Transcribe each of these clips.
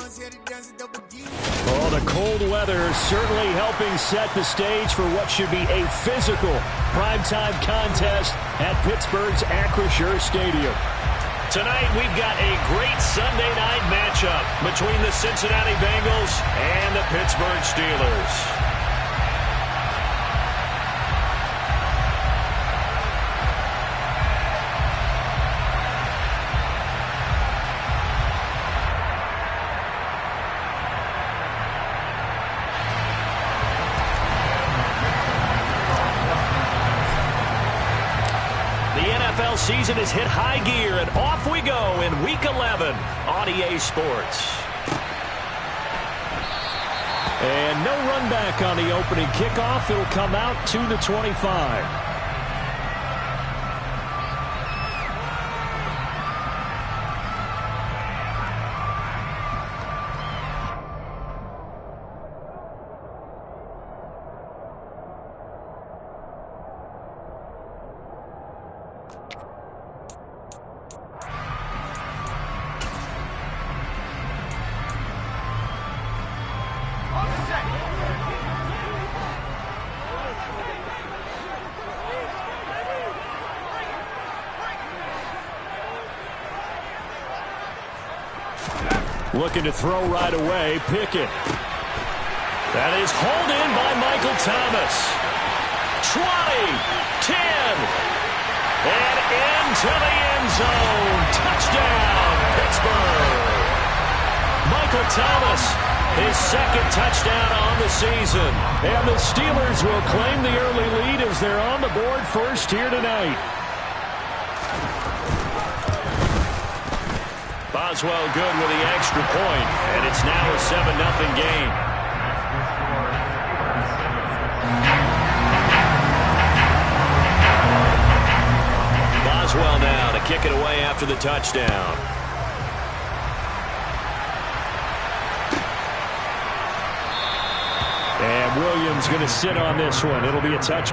Oh, the cold weather certainly helping set the stage for what should be a physical primetime contest at Pittsburgh's Acrisure Stadium. Tonight, we've got a great Sunday night matchup between the Cincinnati Bengals and the Pittsburgh Steelers. NFL season has hit high gear, and off we go in Week 11 on EA Sports. And no run back on the opening kickoff. It'll come out to the 25. Looking to throw right away, Pickett. That is hauled in by Michael Thomas. 20, 10, and into the end zone. Touchdown, Pittsburgh. Michael Thomas, his second touchdown on the season. And the Steelers will claim the early lead as they're on the board first here tonight. Boswell good with the extra point, and it's now a 7-0 game. Boswell now to kick it away after the touchdown. And Williams going to sit on this one. It'll be a touch.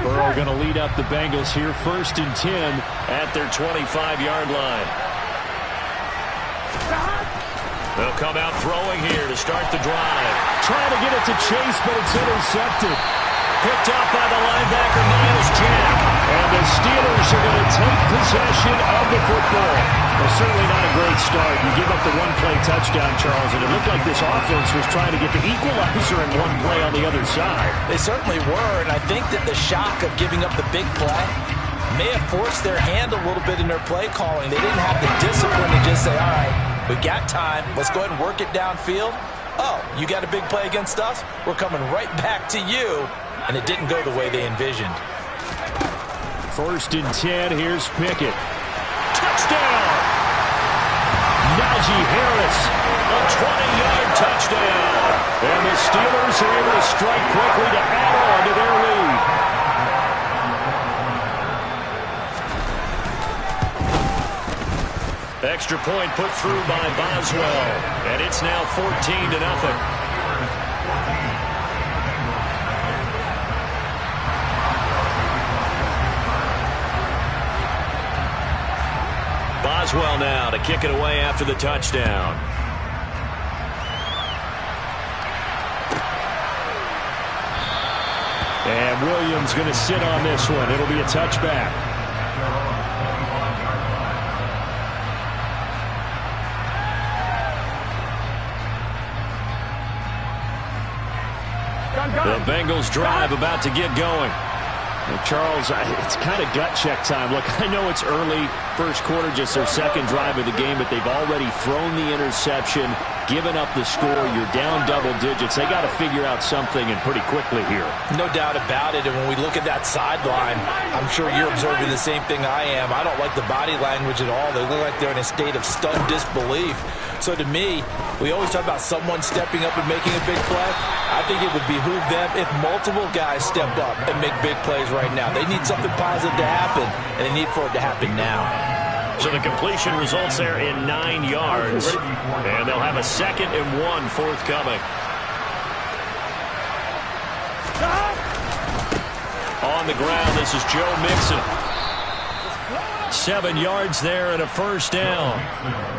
Burrow going to lead up the Bengals here, 1st and 10 at their 25-yard line. They'll come out throwing here to start the drive. Trying to get it to Chase, but it's intercepted. Picked up by the linebacker, Miles Jack. And the Steelers are going to take possession of the football. Well, certainly not a great start. You give up the one-play touchdown, Charles, and it looked like this offense was trying to get the equalizer in one play on the other side. They certainly were, and I think that the shock of giving up the big play may have forced their hand a little bit in their play calling. They didn't have the discipline to just say, all right, we got time. Let's go ahead and work it downfield. Oh, you got a big play against us? We're coming right back to you. And it didn't go the way they envisioned. 1st and 10. Here's Pickett. Touchdown! Najee Harris, a 20-yard touchdown. And the Steelers are able to strike quickly to add on to their lead. Extra point put through by Boswell. And it's now 14-0. Boswell now to kick it away after the touchdown. And Williams going to sit on this one. It'll be a touchback. The Bengals drive about to get going. Charles, it's kind of gut check time. Look, I know it's early, first quarter, just their second drive of the game, but they've already thrown the interception, given up the score. You're down double digits. They got to figure out something, and pretty quickly here. No doubt about it. And when we look at that sideline, I'm sure you're observing the same thing I am. I don't like the body language at all. They look like they're in a state of stunned disbelief. So to me, we always talk about someone stepping up and making a big play. I think it would behoove them if multiple guys step up and make big plays right now. They need something positive to happen, and they need for it to happen now. So the completion results there in 9 yards, and they'll have a 2nd and 1 forthcoming. On the ground, this is Joe Mixon. 7 yards there and a first down.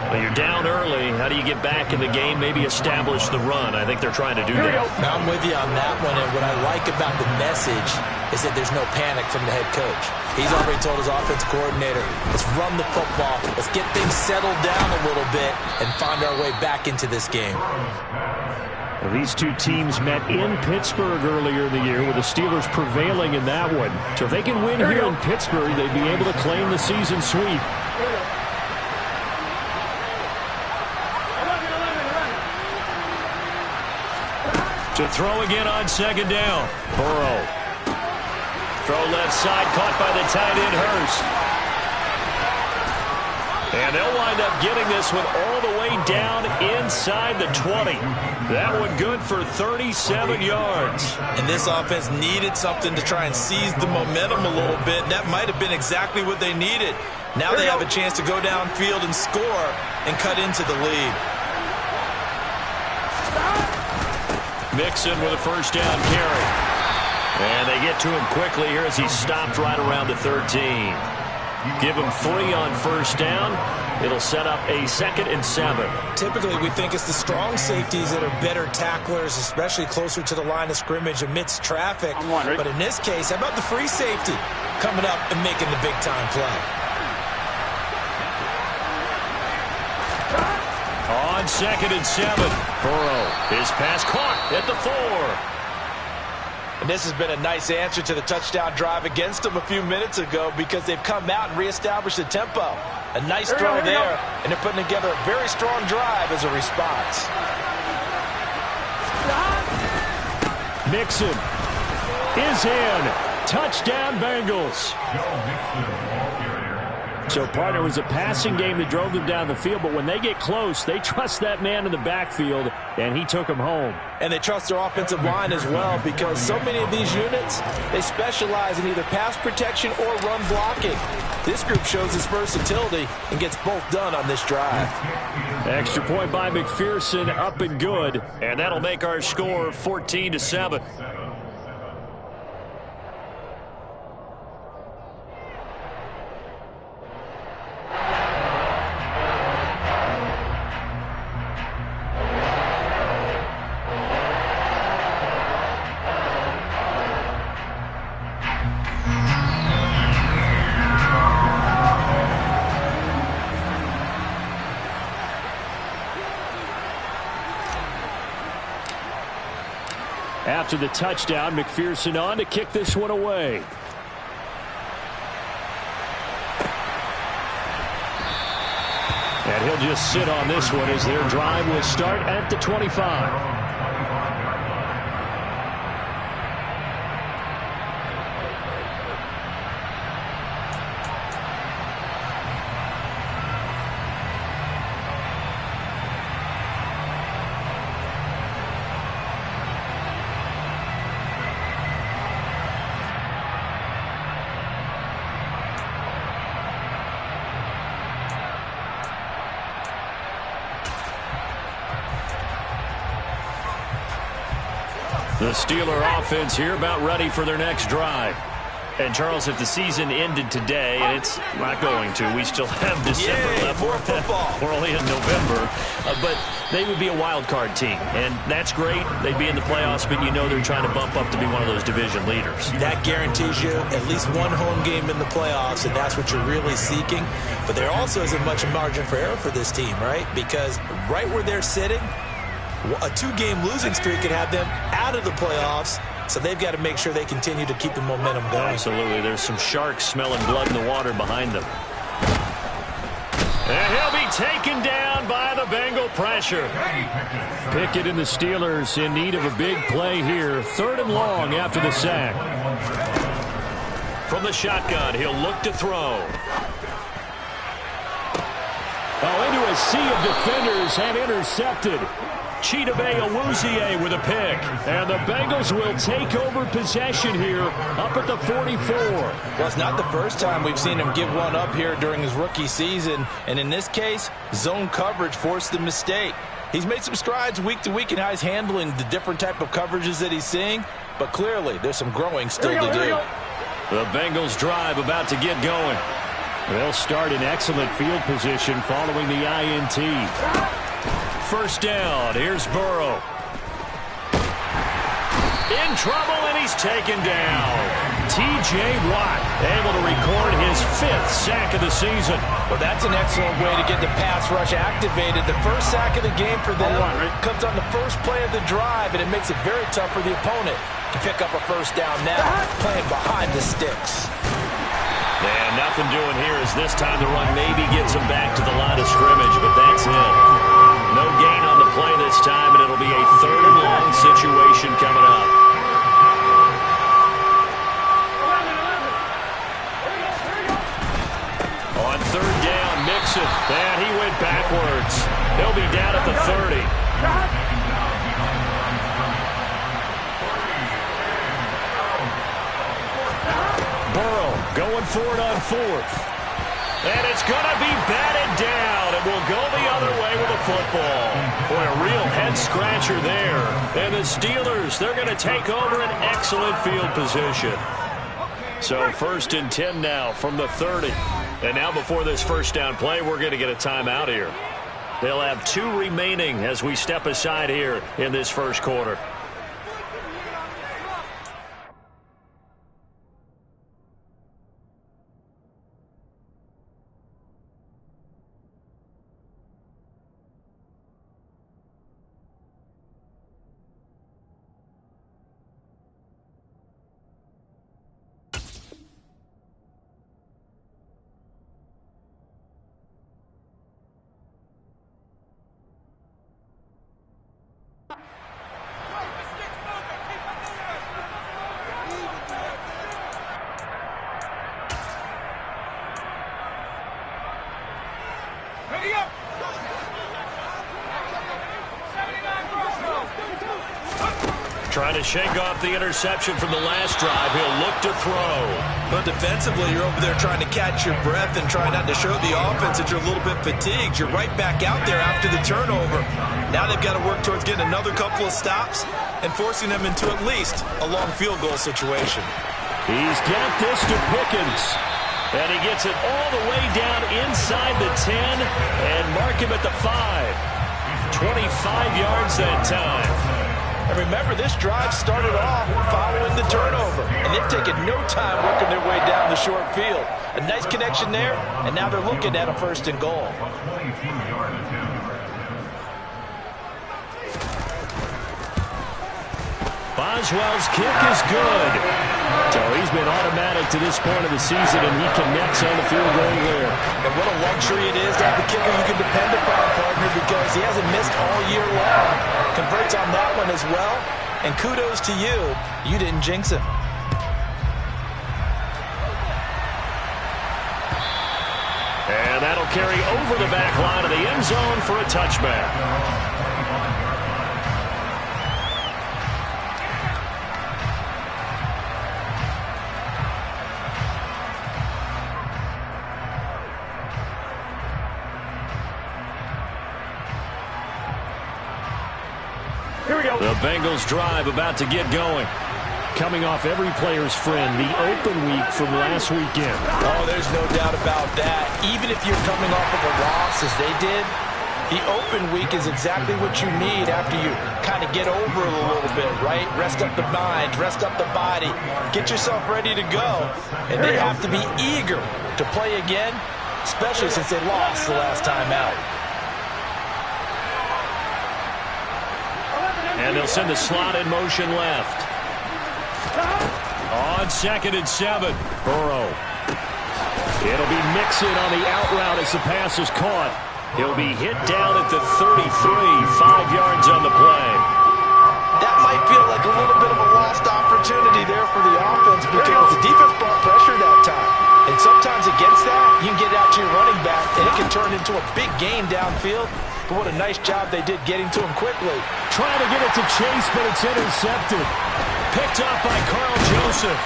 Well, you're down early. How do you get back in the game, maybe establish the run? I think they're trying to do that. Now, I'm with you on that one, and what I like about the message is that there's no panic from the head coach. He's already told his offensive coordinator, let's run the football, let's get things settled down a little bit and find our way back into this game. Well, these two teams met in Pittsburgh earlier in the year, with the Steelers prevailing in that one. So if they can win here in Pittsburgh, they'd be able to claim the season sweep. To throw again on 2nd down. Burrow. Throw left side, caught by the tight end Hurst. And they'll wind up getting this one all the way down inside the 20. That one good for 37 yards. And this offense needed something to try and seize the momentum a little bit. And that might have been exactly what they needed. Now they have a chance to go downfield and score and cut into the lead. Mixon with a first down carry. And they get to him quickly here as he stopped right around the 13. Give him 3 on first down. It'll set up a 2nd and 7. Typically, we think it's the strong safeties that are better tacklers, especially closer to the line of scrimmage amidst traffic. But in this case, how about the free safety coming up and making the big-time play? On 2nd and 7, Burrow. His pass caught at the 4. And this has been a nice answer to the touchdown drive against them a few minutes ago, because they've come out and reestablished the tempo. A nice throw there, and they're putting together a very strong drive as a response. Mixon is in. Touchdown, Bengals. So, partner, was a passing game that drove them down the field, but when they get close, they trust that man in the backfield, and he took them home. And they trust their offensive line as well, because so many of these units, they specialize in either pass protection or run blocking. This group shows its versatility and gets both done on this drive. Extra point by McPherson, up and good, and that'll make our score 14-7. After the touchdown, McPherson on to kick this one away. And he'll just sit on this one as their drive will start at the 25. The Steeler offense here about ready for their next drive. And, Charles, if the season ended today, and it's not going to, we still have December left. More football. We're only in November. But they would be a wild card team, and that's great. They'd be in the playoffs, but you know they're trying to bump up to be one of those division leaders. That guarantees you at least one home game in the playoffs, and that's what you're really seeking. But there also isn't much margin for error for this team, right? Because right where they're sitting, a 2-game losing streak could have them out of the playoffs So they've got to make sure they continue to keep the momentum going. Absolutely. There's some sharks smelling blood in the water behind them. And he'll be taken down by the Bengal pressure. Pickett and the Steelers in need of a big play here. 3rd and long after the sack. From the shotgun, he'll look to throw. Into a sea of defenders and intercepted. Chidobe Awuzie with a pick. And the Bengals will take over possession here up at the 44. Well, it's not the first time we've seen him give one up here during his rookie season. And in this case, zone coverage forced the mistake. He's made some strides week to week in how he's handling the different type of coverages that he's seeing. But clearly, there's some growing still to do. The Bengals drive about to get going. They'll start in excellent field position following the INT. First down, here's Burrow. In trouble, and he's taken down. T.J. Watt able to record his 5th sack of the season. Well, that's an excellent way to get the pass rush activated. The first sack of the game for them comes on the first play of the drive, and it makes it very tough for the opponent to pick up a first down now, playing behind the sticks. And nothing doing here as this time the run maybe gets him back to the line of scrimmage, but that's it. No gain on the play this time, and it'll be a 3rd and long situation coming up. On 3rd down, Mixon. And he went backwards. He'll be down at the 30. Burrow going for it on 4th. And it's going to be batted down, and we'll go the other way with the football. Boy, a real head-scratcher there. And the Steelers, they're going to take over an excellent field position. So 1st and 10 now from the 30. And now before this first down play, we're going to get a timeout here. They'll have 2 remaining as we step aside here in this first quarter. Trying to shake off the interception from the last drive. He'll look to throw. But defensively, you're over there trying to catch your breath and try not to show the offense that you're a little bit fatigued. You're right back out there after the turnover. Now they've got to work towards getting another couple of stops and forcing them into at least a long field goal situation. He's got this to Pickens. And he gets it all the way down inside the 10 and mark him at the 5. 25 yards that time. And remember, this drive started off following the turnover. And they've taken no time working their way down the short field. A nice connection there, and now they're looking at a 1st and goal. Boswell's kick is good. So he's been automatic to this point of the season, and he connects on the field goal there. And what a luxury it is to have a kicker you can depend upon, partner, because he hasn't missed all year long. Converts on that one as well. And kudos to you. You didn't jinx him. And that'll carry over the back line of the end zone for a touchback. The Bengals drive about to get going. Coming off every player's friend, the open week from last weekend. Oh, there's no doubt about that. Even if you're coming off of a loss as they did, the open week is exactly what you need after you kind of get over it a little bit, right? Rest up the mind, rest up the body, get yourself ready to go. And they have to be eager to play again, especially since they lost the last time out. And they'll send the slot in motion left. On 2nd and 7, Burrow. It'll be Mixon on the out route as the pass is caught. He'll be hit down at the 33, 5 yards on the play. That might feel like a little bit of a lost opportunity there for the offense because the defense brought pressure that time. And sometimes against that, you can get out to your running back, and it can turn into a big gain downfield. But what a nice job they did getting to him quickly. Trying to get it to Chase, but it's intercepted. Picked up by Carl Joseph.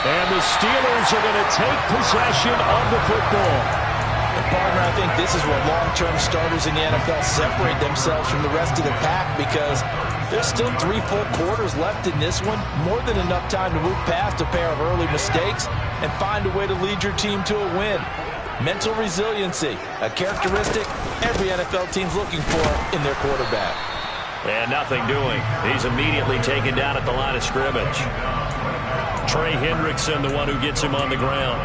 And the Steelers are going to take possession of the football. And partner, I think this is where long-term starters in the NFL separate themselves from the rest of the pack because there's still 3 full quarters left in this one. More than enough time to move past a pair of early mistakes and find a way to lead your team to a win. Mental resiliency, a characteristic every NFL team's looking for in their quarterback. And nothing doing. He's immediately taken down at the line of scrimmage. Trey Hendrickson, the one who gets him on the ground.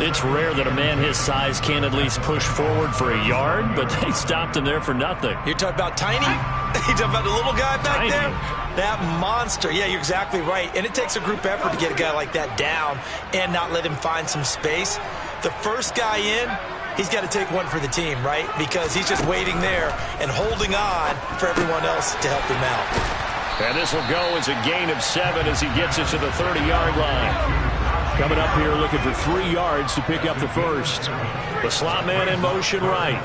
It's rare that a man his size can at least push forward for a yard, but they stopped him there for nothing. You're talking about Tiny? You're talking about the little guy back there? That monster. Yeah, you're exactly right. And it takes a group effort to get a guy like that down and not let him find some space. The first guy in, he's got to take one for the team, right? Because he's just waiting there and holding on for everyone else to help him out. And this will go as a gain of 7 as he gets it to the 30-yard line. Coming up here looking for 3 yards to pick up the first. The slot man in motion right.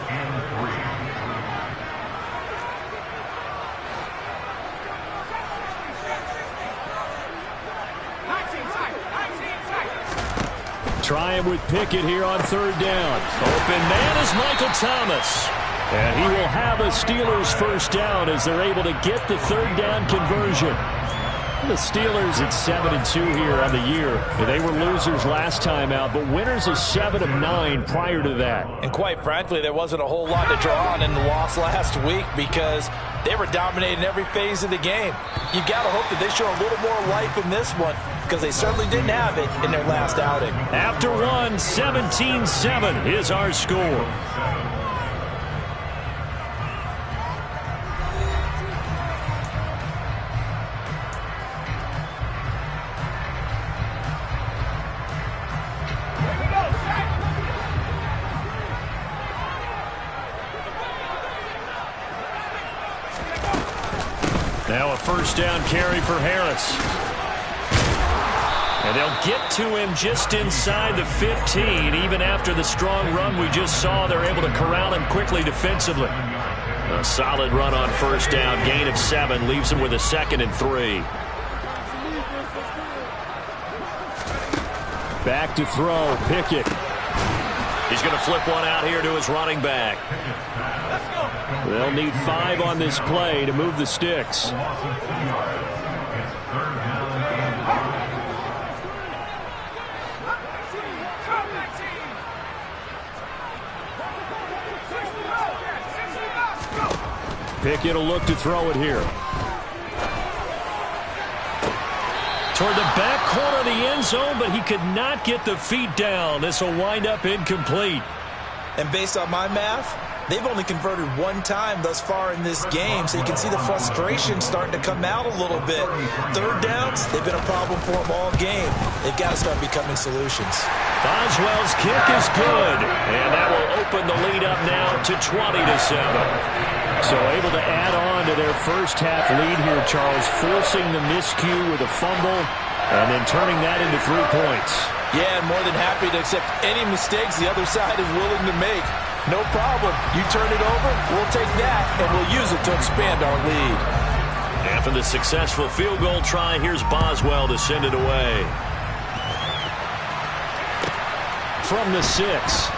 Trying with Pickett here on 3rd down. Open man is Michael Thomas. And he will have a Steelers first down as they're able to get the 3rd down conversion. The Steelers at 7-2 here on the year. They were losers last time out, but winners of 7 of 9 prior to that. And quite frankly, there wasn't a whole lot to draw on in the loss last week because they were dominating every phase of the game. You got to hope that they show a little more life in this one because they certainly didn't have it in their last outing. After one, 17-7 is our score. Now a first down carry for Harris. And they'll get to him just inside the 15. Even after the strong run we just saw, they're able to corral him quickly defensively. A solid run on first down. Gain of 7 leaves him with a 2nd and 3. Back to throw. Pickett. He's going to flip one out here to his running back. They'll need 5 on this play to move the sticks. Pickett will look to throw it here. Toward the back corner of the end zone, but he could not get the feet down. This will wind up incomplete. And based on my math, they've only converted 1 time thus far in this game, so you can see the frustration starting to come out a little bit. 3rd downs, they've been a problem for them all game. They've got to start becoming solutions. Boswell's kick is good, and that will open the lead up now to 20-7. So able to add on to their first half lead here, Charles, forcing the miscue with a fumble and then turning that into 3 points. Yeah, and more than happy to accept any mistakes the other side is willing to make. No problem. You turn it over, we'll take that, and we'll use it to expand our lead. After the successful field goal try, here's Boswell to send it away. From the 6.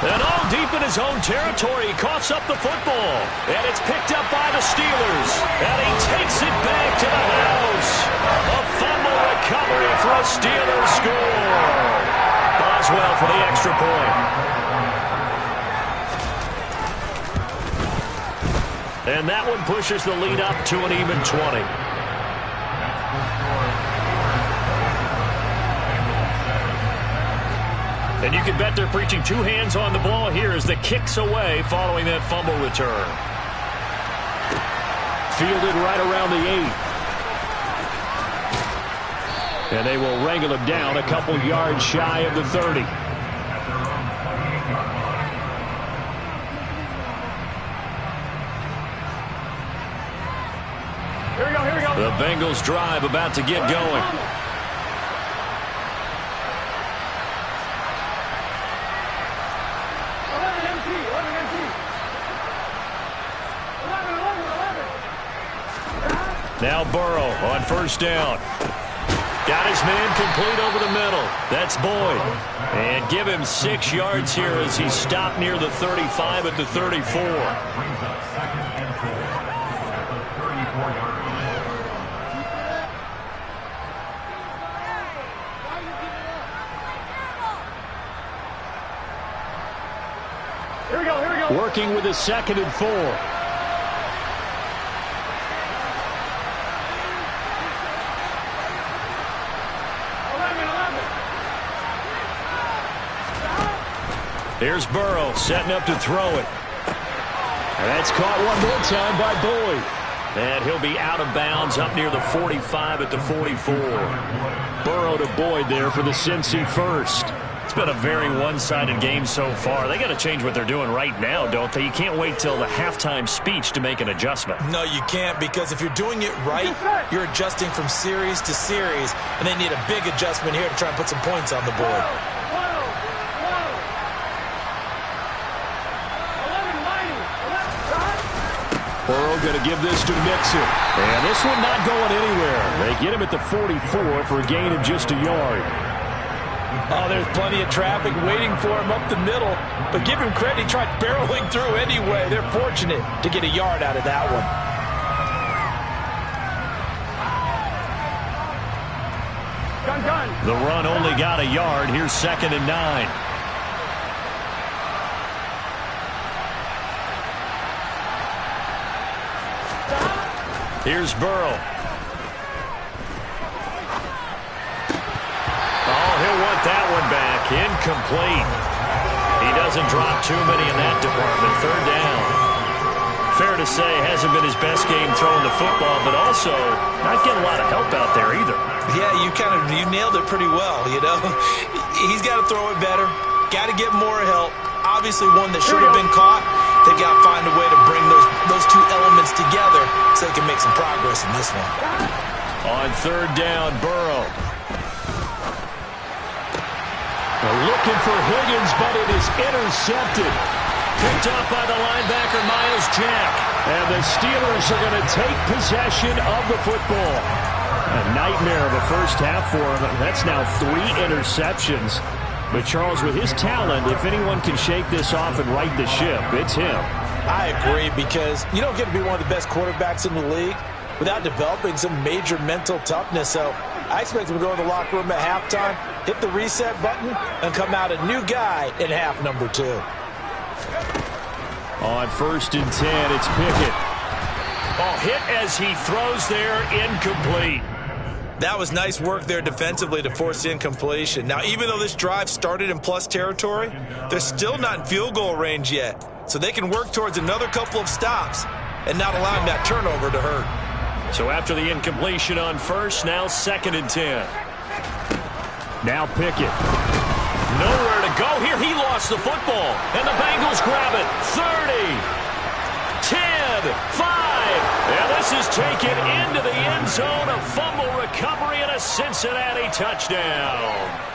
And all deep in his own territory, he coughs up the football. And it's picked up by the Steelers. And he takes it back to the house. A fumble recovery for a Steelers score. Boswell for the extra point. And that one pushes the lead up to an even 20. And you can bet they're preaching 2 hands on the ball here as the kick's away following that fumble return. Fielded right around the 8. And they will wrangle him down a couple yards shy of the 30. Here we go. The Bengals drive about to get going. Now Burrow on first down. Got his man complete over the middle. That's Boyd. And give him 6 yards here as he stopped near the 35 at the 34. Here we go. Working with a 2nd and 4. Here's Burrow setting up to throw it. And that's caught one more time by Boyd. And he'll be out of bounds up near the 45 at the 44. Burrow to Boyd there for the Cincy first. It's been a very one-sided game so far. They got to change what they're doing right now, don't they? You can't wait till the halftime speech to make an adjustment. No, you can't, because if you're doing it right, you're adjusting from series to series, and they need a big adjustment here to try and put some points on the board. Burrow going to give this to Mixon. And this one not going anywhere. They get him at the 44 for a gain of just a yard. Oh, there's plenty of traffic waiting for him up the middle. But give him credit, he tried barreling through anyway. They're fortunate to get a yard out of that one. Gun. The run only got a yard. Here's 2nd and 9. Here's Burrow. Oh, he'll want that one back. Incomplete. He doesn't drop too many in that department. 3rd down. Fair to say, hasn't been his best game throwing the football, but also not getting a lot of help out there either. Yeah, you nailed it pretty well, you know. He's got to throw it better. Got to get more help. Obviously one that should have been caught. They've got to find a way to bring those two elements together so they can make some progress in this one. On 3rd down, Burrow. They're looking for Higgins, but it is intercepted. Picked up by the linebacker, Myles Jack. And the Steelers are going to take possession of the football. A nightmare of a first half for him. That's now 3 interceptions. But Charles, with his talent, if anyone can shake this off and right the ship, it's him. I agree, because you don't get to be one of the best quarterbacks in the league without developing some major mental toughness. So I expect him to go in the locker room at halftime, hit the reset button, and come out a new guy in half number 2. On 1st and 10, it's Pickett. Oh, hit as he throws there, incomplete. That was nice work there defensively to force the incompletion. Now, even though this drive started in plus territory, they're still not in field goal range yet. So they can work towards another couple of stops and not allowing that turnover to hurt. So after the incompletion on 1st, now 2nd and 10. Now Pickett. Nowhere to go here. He lost the football. And the Bengals grab it. 30, 10, 5. And this is taken into the end zone. A fumble recovery and a Cincinnati touchdown.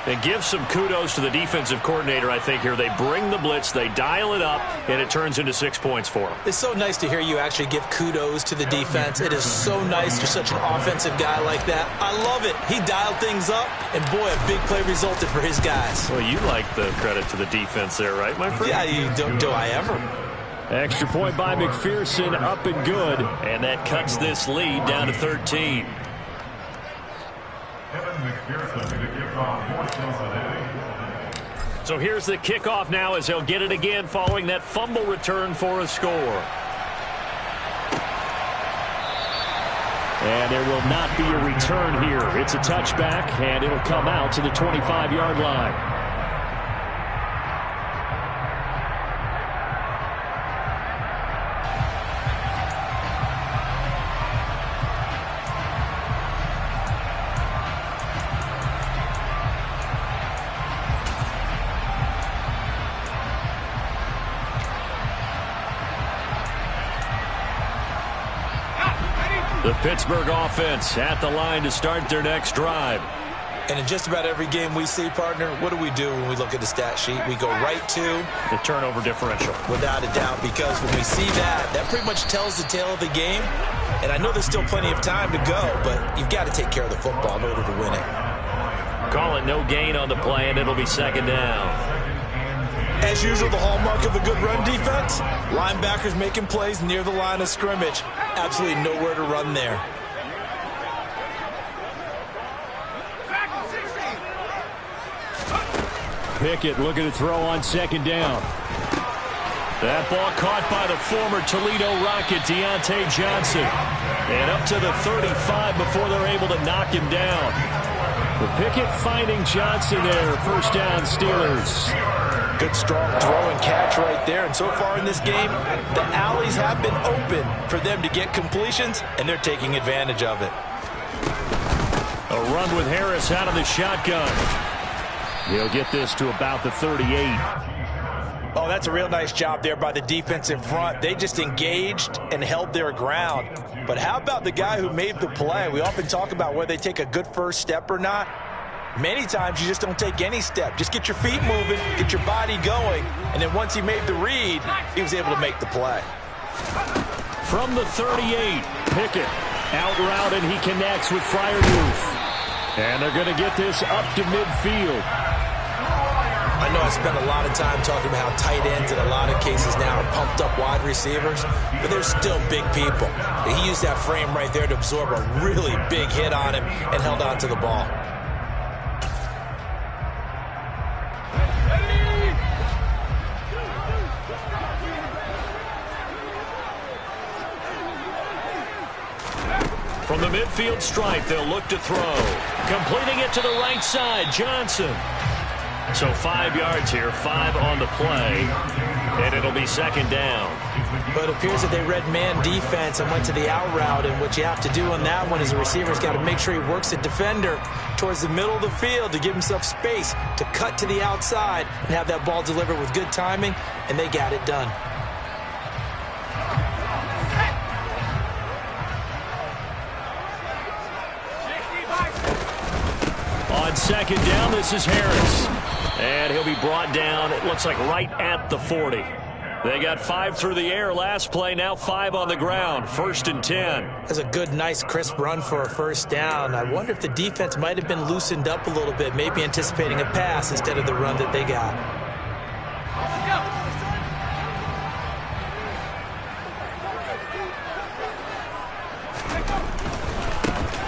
And give some kudos to the defensive coordinator, I think, here. They bring the blitz, they dial it up, and it turns into 6 points for them. It's so nice to hear you actually give kudos to the defense. It is so nice. You're such an offensive guy like that. I love it. He dialed things up, and boy, a big play resulted for his guys. Well, you like the credit to the defense there, right, my friend? Yeah, do I ever? Extra point by McPherson, up and good. And that cuts this lead down to 13. So here's the kickoff now as they'll get it again following that fumble return for a score. And there will not be a return here. It's a touchback, and it'll come out to the 25-yard line. The Pittsburgh offense at the line to start their next drive. And in just about every game we see, partner, what do we do when we look at the stat sheet? We go right to the turnover differential. Without a doubt, because when we see that, that pretty much tells the tale of the game. And I know there's still plenty of time to go, but you've got to take care of the football in order to win it. Call it no gain on the play, and it'll be second down. As usual, the hallmark of a good run defense, linebackers making plays near the line of scrimmage. Absolutely nowhere to run there. Pickett looking to throw on second down. That ball caught by the former Toledo Rocket, Deontay Johnson. And up to the 35 before they're able to knock him down. The Pickett finding Johnson there. First down, Steelers. Good, strong throw and catch right there. And so far in this game, the alleys have been open for them to get completions, and they're taking advantage of it. A run with Harris out of the shotgun. He'll get this to about the 38. Oh, that's a real nice job there by the defense in front. They just engaged and held their ground. But how about the guy who made the play? We often talk about whether they take a good first step or not. Many times you just don't take any step. Just get your feet moving, get your body going, and then once he made the read, he was able to make the play. From the 38, Pickett out route, and he connects with Freiermuth. And they're going to get this up to midfield. I know I spent a lot of time talking about how tight ends in a lot of cases now are pumped up wide receivers, but they're still big people. He used that frame right there to absorb a really big hit on him and held on to the ball. From the midfield stripe, they'll look to throw. Completing it to the right side, Johnson. So 5 yards here, 5 on the play, and it'll be second down. But it appears that they read man defense and went to the out route, and what you have to do on that one is the receiver's got to make sure he works the defender towards the middle of the field to give himself space to cut to the outside and have that ball delivered with good timing, and they got it done. On second down, this is Harris. And he'll be brought down, it looks like right at the 40. They got 5 through the air last play, now 5 on the ground. First and 10. That's a good, nice, crisp run for a first down. I wonder if the defense might have been loosened up a little bit, maybe anticipating a pass instead of the run that they got.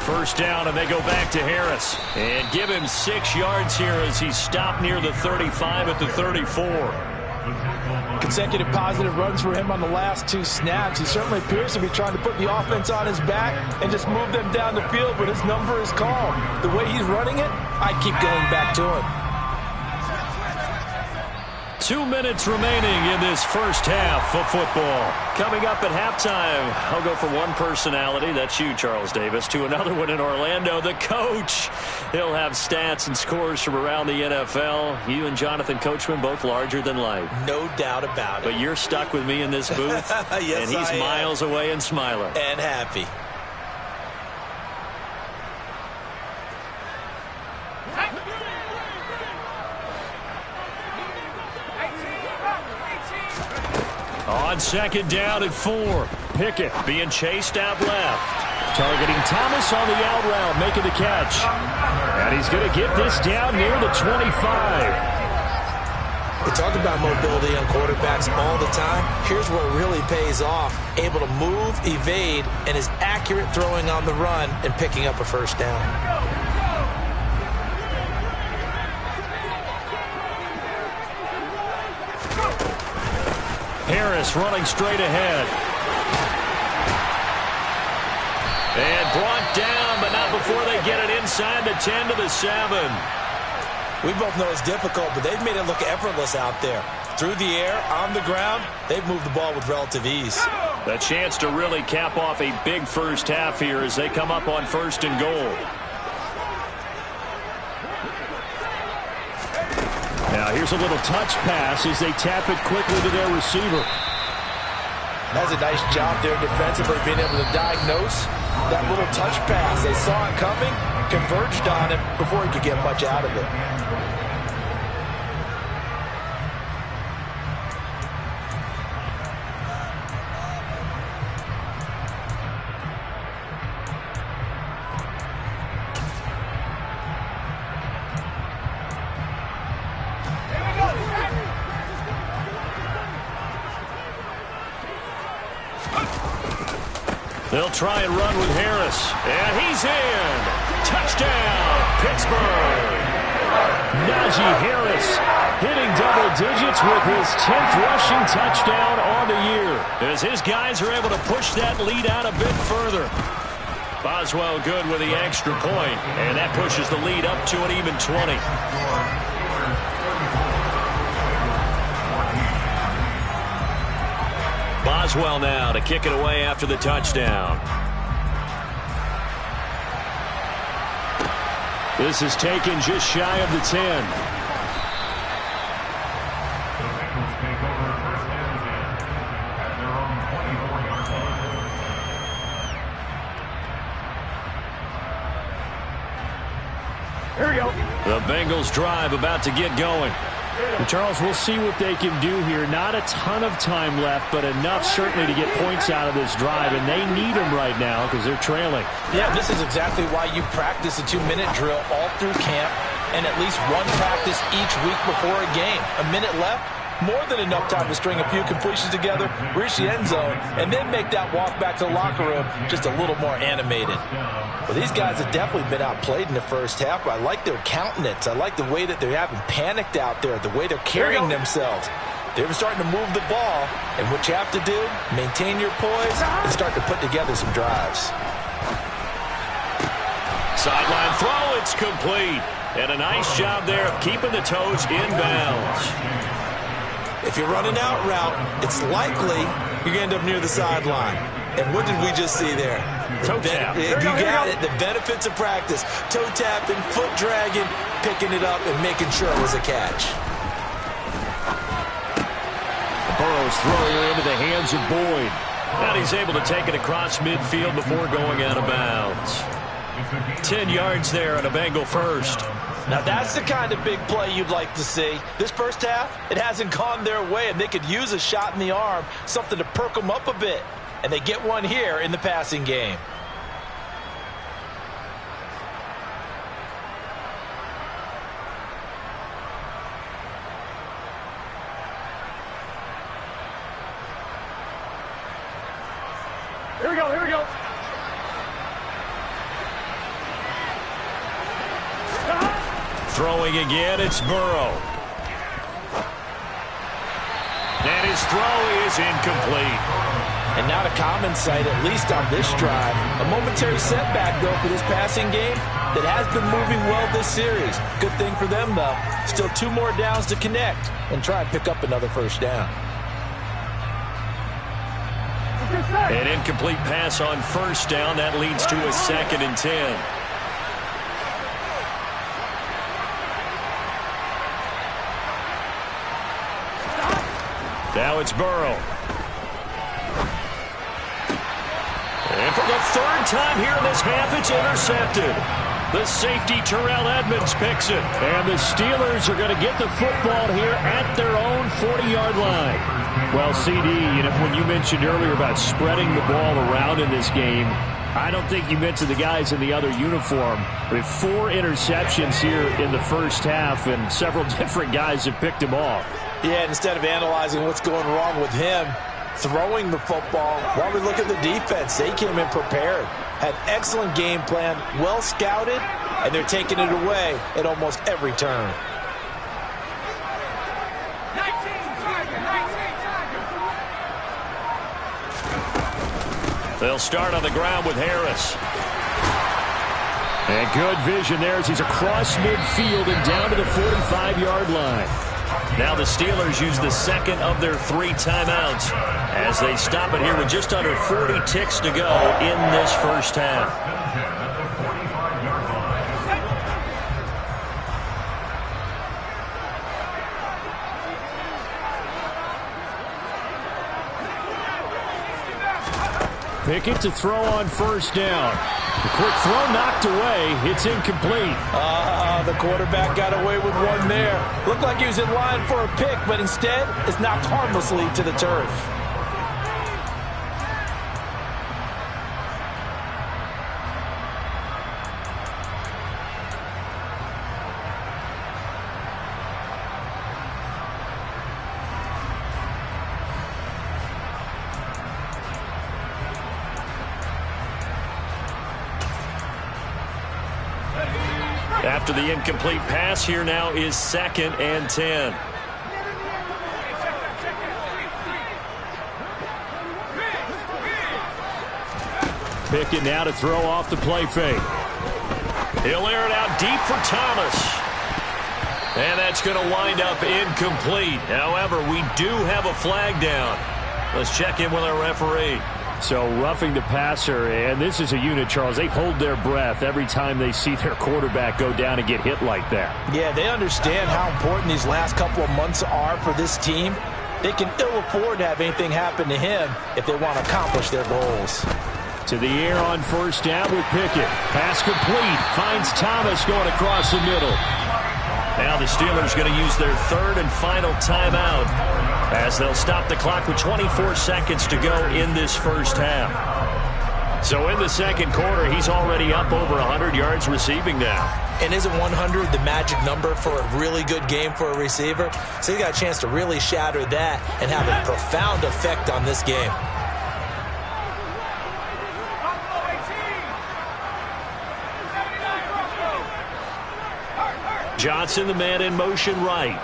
First down, and they go back to Harris. And give him 6 yards here as he stopped near the 35 at the 34. Consecutive positive runs for him on the last 2 snaps. He certainly appears to be trying to put the offense on his back and just move them down the field, but his number is called. The way he's running it, I keep going back to him. 2 minutes remaining in this first half of football. Coming up at halftime, I'll go from one personality, that's you, Charles Davis, to another one in Orlando, the coach. He'll have stats and scores from around the NFL. You and Jonathan Coachman, both larger than life. No doubt about it. But you're stuck with me in this booth, yes, and he's miles away and smiling. And happy. On second down at 4, Pickett being chased out left. Targeting Thomas on the out route, making the catch. And he's going to get this down near the 25. We talk about mobility on quarterbacks all the time. Here's what really pays off. Able to move, evade, and is accurate throwing on the run and picking up a first down. Harris running straight ahead. And brought down, but not before they get it inside the 10 to the 7. We both know it's difficult, but they've made it look effortless out there. Through the air, on the ground, they've moved the ball with relative ease. A chance to really cap off a big first half here as they come up on first and goal. Now here's a little touch pass as they tap it quickly to their receiver. That's a nice job there defensively, being able to diagnose That little touch pass, they saw it coming, converged on it before he could get much out of it. They'll try and run with Harris. And he's in. Touchdown, Pittsburgh. Najee Harris hitting double digits with his 10th rushing touchdown on the year, as his guys are able to push that lead out a bit further. Boswell good with the extra point, and that pushes the lead up to an even 20. Boswell now to kick it away after the touchdown. This is taken just shy of the 10. Here we go. The Bengals drive about to get going. And Charles, we'll see what they can do here. Not a ton of time left, but enough certainly to get points out of this drive, and they need them right now because they're trailing. Yeah, this is exactly why you practice a 2-minute drill all through camp and at least one practice each week before a game. A minute left, more than enough time to string a few completions together, reach the end zone, and then make that walk back to the locker room just a little more animated. Well, these guys have definitely been outplayed in the first half, but I like their countenance. I like the way that they're having panicked out there, the way they're carrying themselves. They're starting to move the ball, and what you have to do, maintain your poise and start to put together some drives. Sideline throw, it's complete. And a nice job there of keeping the toes in bounds. If you're running out route, it's likely you're going to end up near the sideline. And what did we just see there? Toe tap. You got it. The benefits of practice. Toe tapping, foot dragging, picking it up, and making sure it was a catch. Burrow's throwing it into the hands of Boyd. And he's able to take it across midfield before going out of bounds. 10 yards there on a Bengal first. Now that's the kind of big play you'd like to see. This first half, it hasn't gone their way, and they could use a shot in the arm, something to perk them up a bit. And they get one here in the passing game. Here we go, here we go. Throwing again, it's Burrow. And his throw is incomplete. And not a common sight, at least on this drive. A momentary setback, though, for this passing game that has been moving well this series. Good thing for them, though. Still 2 more downs to connect and try and pick up another first down. An incomplete pass on first down. That leads to a 2nd and 10. Now it's Burrow. And for the 3rd time here in this half, it's intercepted. The safety, Terrell Edmonds, picks it. And the Steelers are going to get the football here at their own 40-yard line. Well, CD, when you mentioned earlier about spreading the ball around in this game, I don't think you mentioned the guys in the other uniform. With 4 interceptions here in the first half, and several different guys have picked him off. Yeah, instead of analyzing what's going wrong with him, throwing the football, while we look at the defense, they came in prepared. Had excellent game plan, well scouted, and they're taking it away at almost every turn. They'll start on the ground with Harris. And good vision there as he's across midfield and down to the 45-yard line. Now the Steelers use the 2nd of their 3 timeouts as they stop it here with just under 40 ticks to go in this first half. Pickett to throw on first down. The quick throw knocked away. It's incomplete. The quarterback got away with one there. Looked like he was in line for a pick, but instead it's knocked harmlessly to the turf. After the incomplete pass, here now is 2nd and 10. Pickett now to throw off the play fake. He'll air it out deep for Thomas. And that's going to wind up incomplete. However, we do have a flag down. Let's check in with our referee. So roughing the passer, and this is a unit, Charles. They hold their breath every time they see their quarterback go down and get hit like that. Yeah, they understand how important these last couple of months are for this team. They can ill afford to have anything happen to him if they want to accomplish their goals. To the air on first down with Pickett. Pass complete. Finds Thomas going across the middle. Now the Steelers going to use their 3rd and final timeout as they'll stop the clock with 24 seconds to go in this first half. So in the second quarter, he's already up over 100 yards receiving now. And isn't 100 the magic number for a really good game for a receiver? So he got a chance to really shatter that and have a profound effect on this game. Johnson, the man in motion right.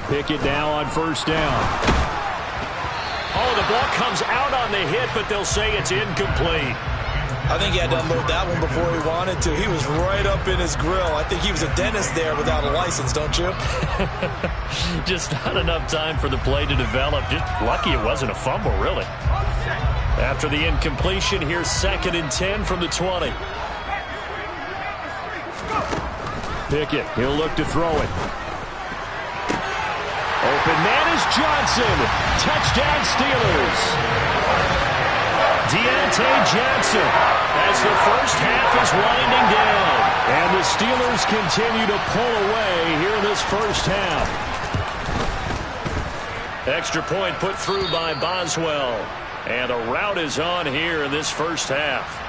Pickett now on first down. Oh, the ball comes out on the hit, but they'll say it's incomplete. I think he had to unload that one before he wanted to. He was right up in his grill. I think he was a dentist there without a license, don't you? Just not enough time for the play to develop. Just lucky it wasn't a fumble, really. After the incompletion, here's 2nd and 10 from the 20. Pickett, he'll look to throw it. Open man is Johnson. Touchdown Steelers. Deontay Johnson as the first half is winding down. And the Steelers continue to pull away here in this first half. Extra point put through by Boswell. And a rout is on here in this first half.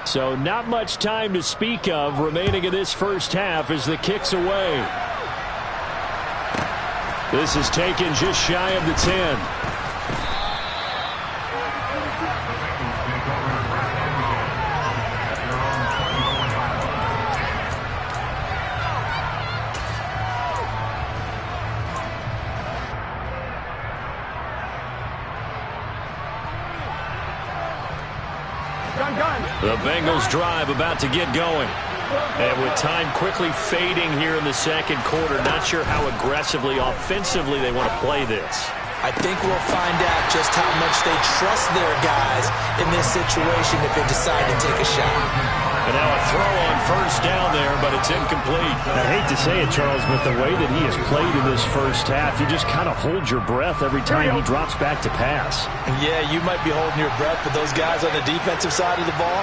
So not much time to speak of remaining in this first half as the kick's away. This is taken just shy of the 10. The Bengals drive about to get going. And with time quickly fading here in the second quarter, not sure how aggressively, offensively they want to play this. I think we'll find out just how much they trust their guys in this situation if they decide to take a shot. And now a throw on first down there, but it's incomplete. I hate to say it, Charles, but the way that he has played in this first half, you just kind of hold your breath every time he drops back to pass. Yeah, you might be holding your breath, but those guys on the defensive side of the ball,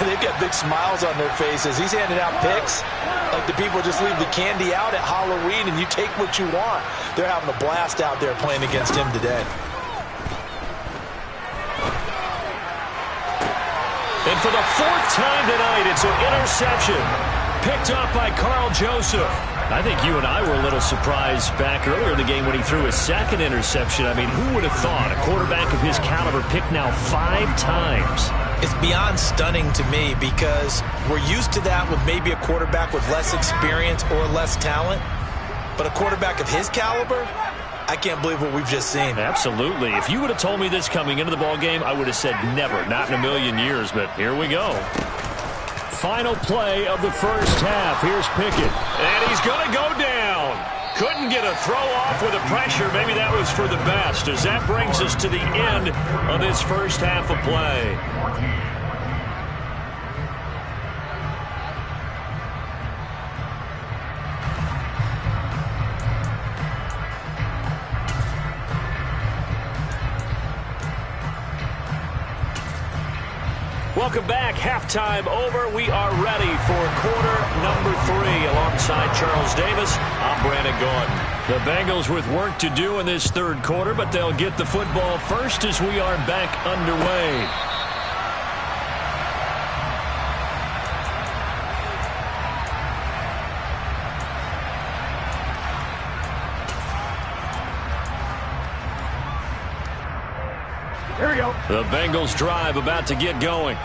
they've got big smiles on their faces. He's handing out picks like the people just leave the candy out at Halloween and you take what you want. They're having a blast out there playing against him today. And for the 4th time tonight, it's an interception. Picked off by Carl Joseph. I think you and I were a little surprised back earlier in the game when he threw his 2nd interception. I mean, who would have thought a quarterback of his caliber picked now 5 times? It's beyond stunning to me because we're used to that with maybe a quarterback with less experience or less talent. But a quarterback of his caliber, I can't believe what we've just seen. Absolutely. If you would have told me this coming into the ball game, I would have said never, not in a million years, but here we go. Final play of the first half. Here's Pickett. And he's going to go down. Couldn't get a throw off with the pressure. Maybe that was for the best, as that brings us to the end of this first half of play. Welcome back. Halftime over. We are ready for quarter number 3. Alongside Charles Davis, I'm Brandon Gaudin. The Bengals with work to do in this third quarter, but they'll get the football first as we are back underway. Here we go. The Bengals drive about to get going.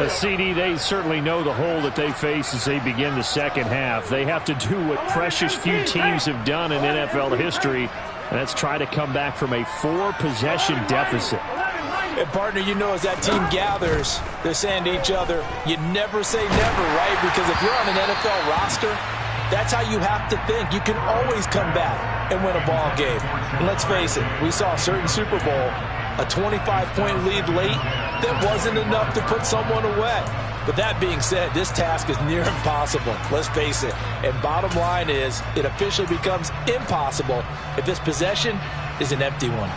CD, they certainly know the hole that they face as they begin the second half. They have to do what precious few teams have done in NFL history, and that's try to come back from a 4-possession deficit. And partner, you know, as that team gathers, they're saying to each other, you never say never, right? Because if you're on an NFL roster, that's how you have to think. You can always come back and win a ball game. And let's face it, we saw a certain Super Bowl, a 25-point lead late that wasn't enough to put someone away. But that being said, this task is near impossible. Let's face it. And bottom line is, it officially becomes impossible if this possession is an empty one.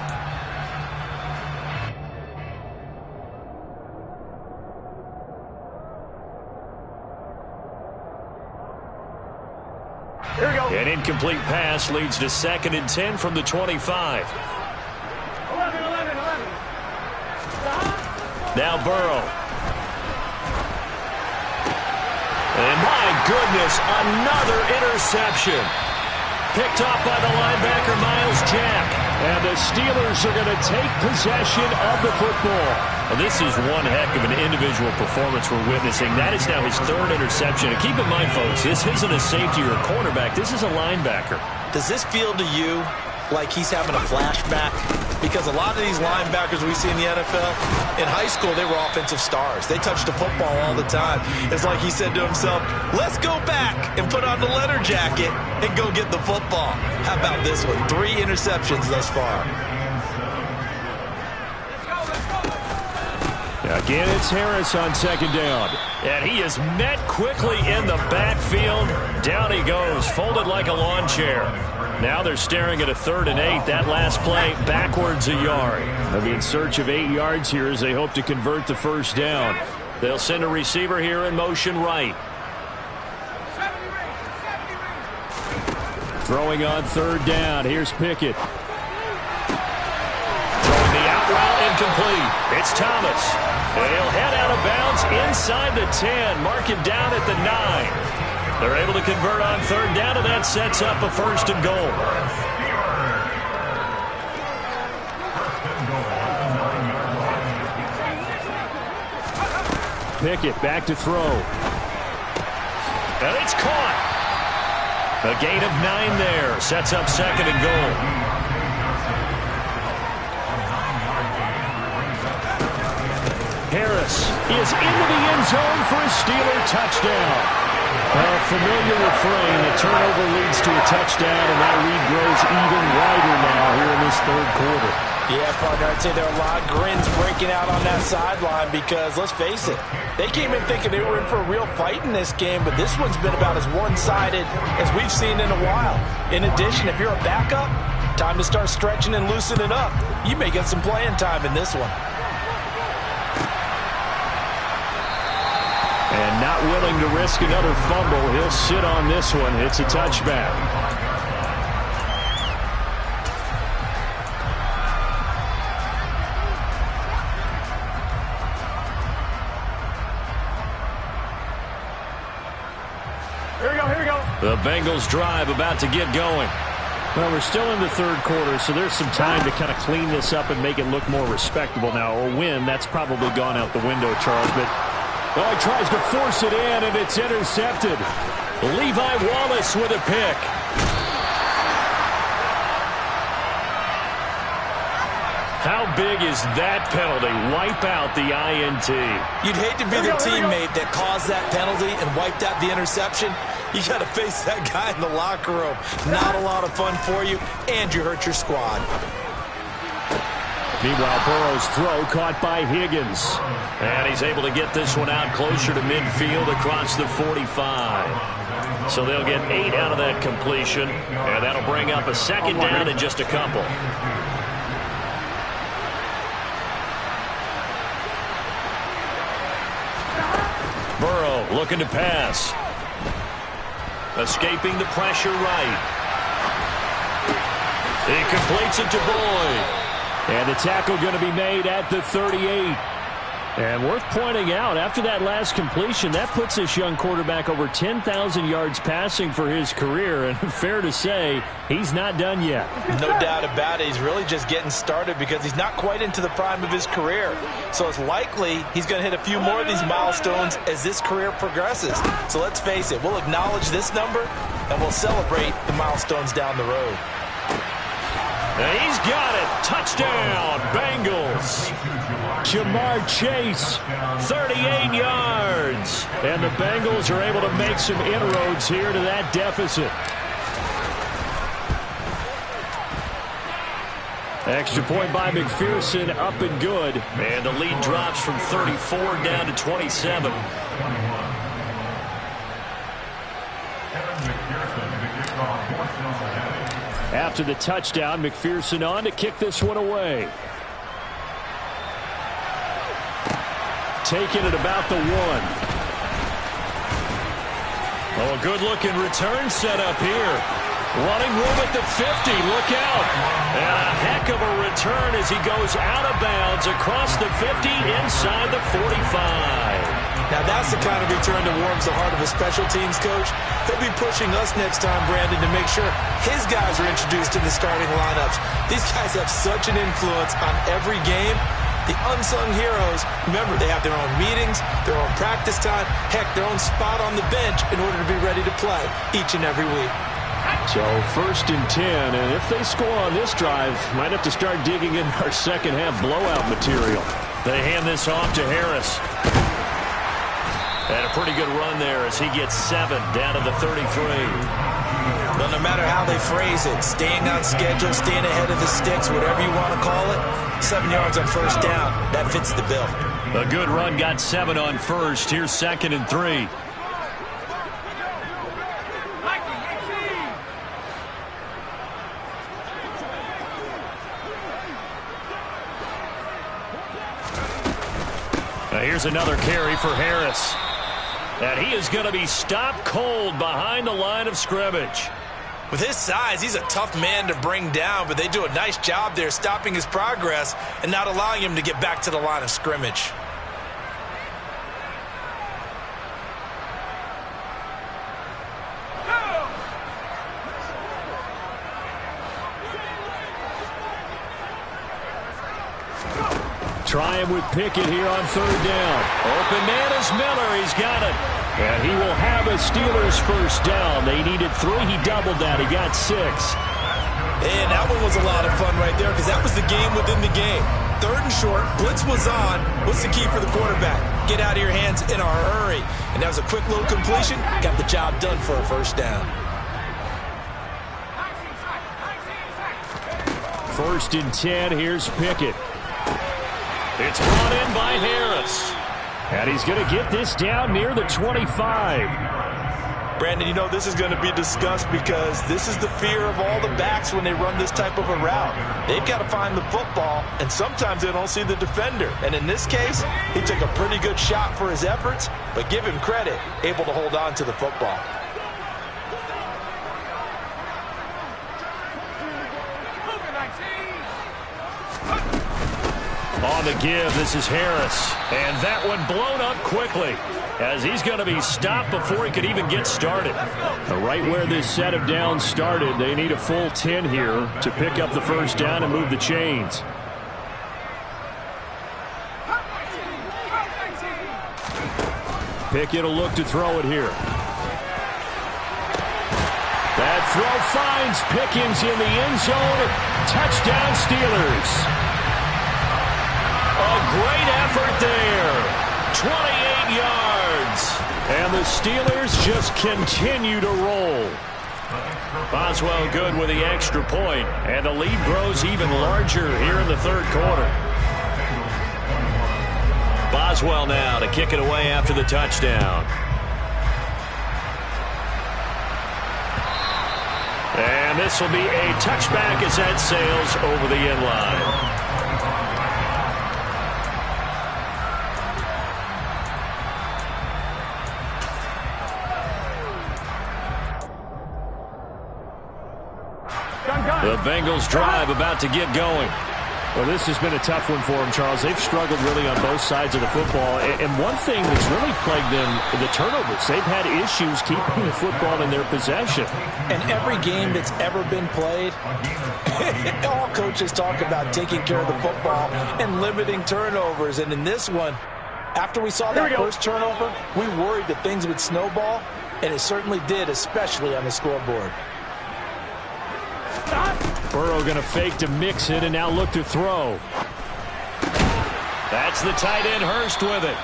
Here we go. An incomplete pass leads to 2nd and 10 from the 25. 11. Now Burrow. And my goodness, another interception. Picked off by the linebacker, Miles Jack. And the Steelers are going to take possession of the football. Well, this is one heck of an individual performance we're witnessing. That is now his 3rd interception. And keep in mind, folks, this isn't a safety or a cornerback. This is a linebacker. Does this feel to you like he's having a flashback? Because a lot of these linebackers we see in the NFL, in high school, they were offensive stars. They touched the football all the time. It's like he said to himself, let's go back and put on the letter jacket and go get the football. How about this one? 3 interceptions thus far. Again, it's Harris on 2nd down. And he is met quickly in the backfield. Down he goes, folded like a lawn chair. Now they're staring at a 3rd and 8. That last play, backwards a yard. They'll be in search of 8 yards here as they hope to convert the first down. They'll send a receiver here in motion right. Throwing on 3rd down. Here's Pickett. Throwing the out route incomplete. It's Thomas. And he'll head out of bounds inside the 10. Mark him down at the 9. They're able to convert on 3rd down, and that sets up a 1st and goal. Pickett back to throw. And it's caught. A gain of 9 there. Sets up 2nd and goal. Harris is into the end zone for a Steeler touchdown. A familiar refrain. A turnover leads to a touchdown, and that lead grows even wider now here in this 3rd quarter. Yeah, partner, I'd say there are a lot of grins breaking out on that sideline because, let's face it, they came in thinking they were in for a real fight in this game, but this one's been about as one-sided as we've seen in a while. In addition, if you're a backup, time to start stretching and loosening up. You may get some playing time in this one. And not willing to risk another fumble, he'll sit on this one. It's a touchback. Here we go. The Bengals drive about to get going. Well, we're still in the 3rd quarter, so there's some time to kind of clean this up and make it look more respectable now. A win, that's probably gone out the window, Charles, but oh, he tries to force it in, and it's intercepted. Levi Wallace with a pick. How big is that penalty? Wipe out the INT. You'd hate to be the teammate that caused that penalty and wiped out the interception. You got to face that guy in the locker room. Not a lot of fun for you, and you hurt your squad. Meanwhile, Burrow's throw caught by Higgins. And he's able to get this one out closer to midfield across the 45. So they'll get 8 out of that completion, and that'll bring up a second down in just a couple. Burrow looking to pass. Escaping the pressure right. He completes it to Boyd. And the tackle going to be made at the 38. And worth pointing out, after that last completion, that puts this young quarterback over 10,000 yards passing for his career. And fair to say, he's not done yet. No doubt about it. He's really just getting started because he's not quite into the prime of his career. So it's likely he's going to hit a few more of these milestones as this career progresses. So let's face it, we'll acknowledge this number and we'll celebrate the milestones down the road. And he's got it. Touchdown, Bengals. Jamar Chase, 38 yards. And the Bengals are able to make some inroads here to that deficit. Extra point by McPherson, up and good. And the lead drops from 34 down to 27. After the touchdown, McPherson on to kick this one away. Taking it about the 1. Oh, a good-looking return set up here. Running room at the 50. Look out. And a heck of a return as he goes out of bounds across the 50 inside the 45. Now that's the kind of return that warms the heart of a special teams coach. He'll be pushing us next time, Brandon, to make sure his guys are introduced to the starting lineups. These guys have such an influence on every game. The unsung heroes, remember, they have their own meetings, their own practice time, heck, their own spot on the bench in order to be ready to play each and every week. So 1st and 10, and if they score on this drive, might have to start digging in our second half blowout material. They hand this off to Harris. And a pretty good run there as he gets 7 down to the 33. Well, no matter how they phrase it, staying on schedule, staying ahead of the sticks, whatever you want to call it, 7 yards on first down, that fits the bill. A good run got 7 on first. Here's 2nd and 3. Now here's another carry for Harris. And he is going to be stopped cold behind the line of scrimmage. With his size, he's a tough man to bring down, but they do a nice job there stopping his progress and not allowing him to get back to the line of scrimmage. Try him with Pickett here on 3rd down. Open man is Miller. He's got it. And he will have a Steelers first down. They needed 3. He doubled that. He got 6. And that one was a lot of fun right there because that was the game within the game. 3rd and short. Blitz was on. What's the key for the quarterback? Get out of your hands in a hurry. And that was a quick little completion. Got the job done for a first down. 1st and 10. Here's Pickett. It's brought in by Harris. And he's going to get this down near the 25. Brandon, you know this is going to be discussed because this is the fear of all the backs when they run this type of a route. They've got to find the football, and sometimes they don't see the defender. And in this case, he took a pretty good shot for his efforts, but give him credit, able to hold on to the football. On the give, this is Harris. And that one blown up quickly as he's going to be stopped before he could even get started. Right where this set of downs started, they need a full 10 here to pick up the first down and move the chains. Pickett will look to throw it here. That throw finds Pickens in the end zone. Touchdown, Steelers. A great effort there. 28 yards. And the Steelers just continue to roll. Boswell good with the extra point, and the lead grows even larger here in the third quarter. Boswell now to kick it away after the touchdown. And this will be a touchback as that sails over the end line. The Bengals drive about to get going. Well, this has been a tough one for them, Charles. They've struggled really on both sides of the football. And one thing that's really plagued them, the turnovers. They've had issues keeping the football in their possession. And every game that's ever been played, all coaches talk about taking care of the football and limiting turnovers. And in this one, after we saw that first turnover, we worried that things would snowball, and it certainly did, especially on the scoreboard. Burrow going to fake to mix it and now look to throw. That's the tight end Hurst with it.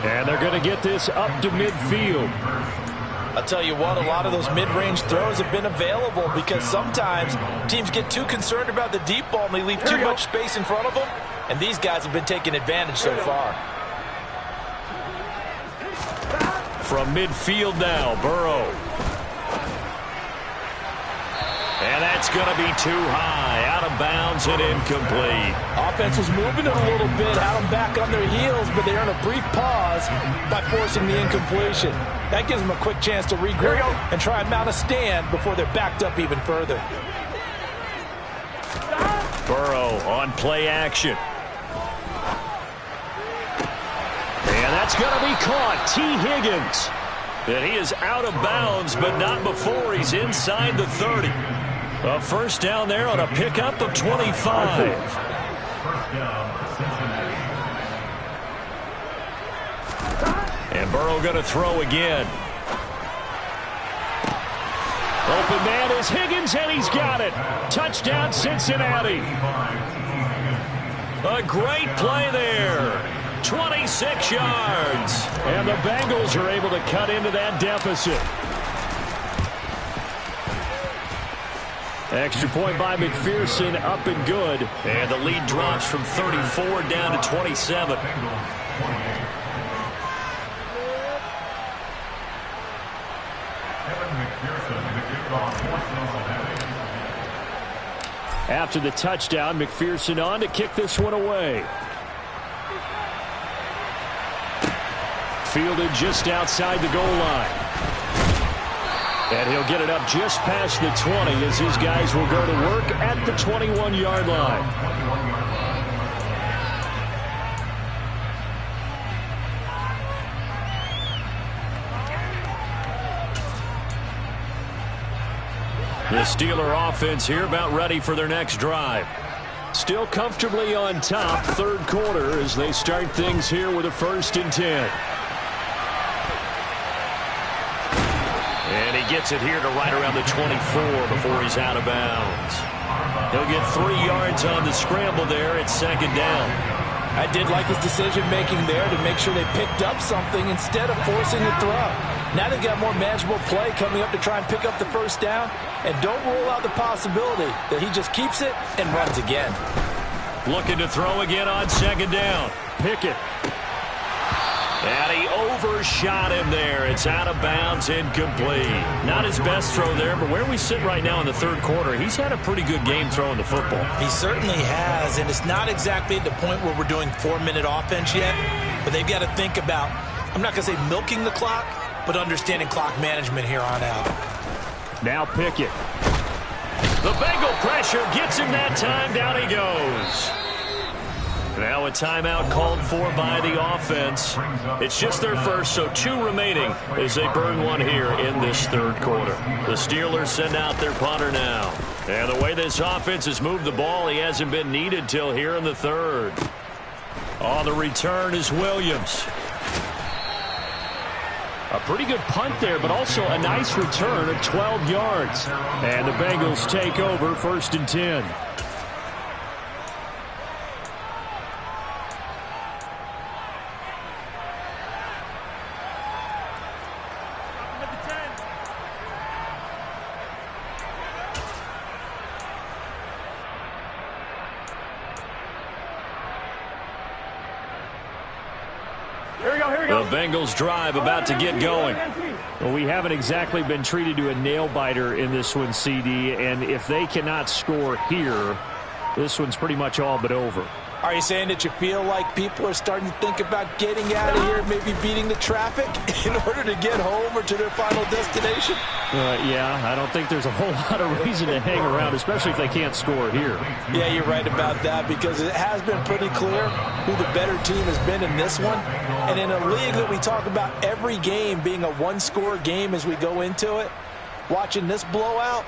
And they're going to get this up to midfield. I'll tell you what, a lot of those mid-range throws have been available because sometimes teams get too concerned about the deep ball and they leave too much space in front of them. And these guys have been taking advantage so far. From midfield now, Burrow. And that's going to be too high, out of bounds and incomplete. Offense was moving it a little bit, had them back on their heels, but they earned a brief pause by forcing the incompletion. That gives them a quick chance to regroup and try and mount a stand before they're backed up even further. Burrow on play action. And that's going to be caught. T. Higgins. And he is out of bounds, but not before he's inside the 30. A first down there on a pickup of 25. And Burrow going to throw again. Open man is Higgins, and he's got it. Touchdown, Cincinnati. A great play there. 26 yards. And the Bengals are able to cut into that deficit. Extra point by McPherson, up and good. And the lead drops from 34 down to 27. After the touchdown, McPherson on to kick this one away. Fielded just outside the goal line. And he'll get it up just past the 20 as his guys will go to work at the 21-yard line. The Steeler offense here about ready for their next drive. Still comfortably on top, third quarter as they start things here with a 1st and 10. And he gets it here to right around the 24 before he's out of bounds. He'll get 3 yards on the scramble there at 2nd down. I did like his decision-making there to make sure they picked up something instead of forcing the throw. Now they've got more manageable play coming up to try and pick up the first down. And don't rule out the possibility that he just keeps it and runs again. Looking to throw again on 2nd down. Pickett. And he overshot him there. It's out of bounds, incomplete. Not his best throw there, but where we sit right now in the third quarter, he's had a pretty good game throwing the football. He certainly has, and it's not exactly at the point where we're doing 4-minute offense yet, but they've got to think about, I'm not going to say milking the clock, but understanding clock management here on out. Now Pickett. The Bengal pressure gets him that time. Down he goes. Now a timeout called for by the offense. It's just their first, so 2 remaining as they burn one here in this third quarter. The Steelers send out their punter now. And the way this offense has moved the ball, he hasn't been needed till here in the third. On the return is Williams. A pretty good punt there, but also a nice return of 12 yards. And the Bengals take over 1st and 10. Bengals drive about to get going. Well, we haven't exactly been treated to a nail-biter in this one, CD, and if they cannot score here, this one's pretty much all but over. Are you saying that you feel like people are starting to think about getting out of here, maybe beating the traffic in order to get home or to their final destination? Yeah, I don't think there's a whole lot of reason to hang around, especially if they can't score here. Yeah, you're right about that, because it has been pretty clear who the better team has been in this one. And in a league that we talk about every game being a one-score game as we go into it, watching this blowout,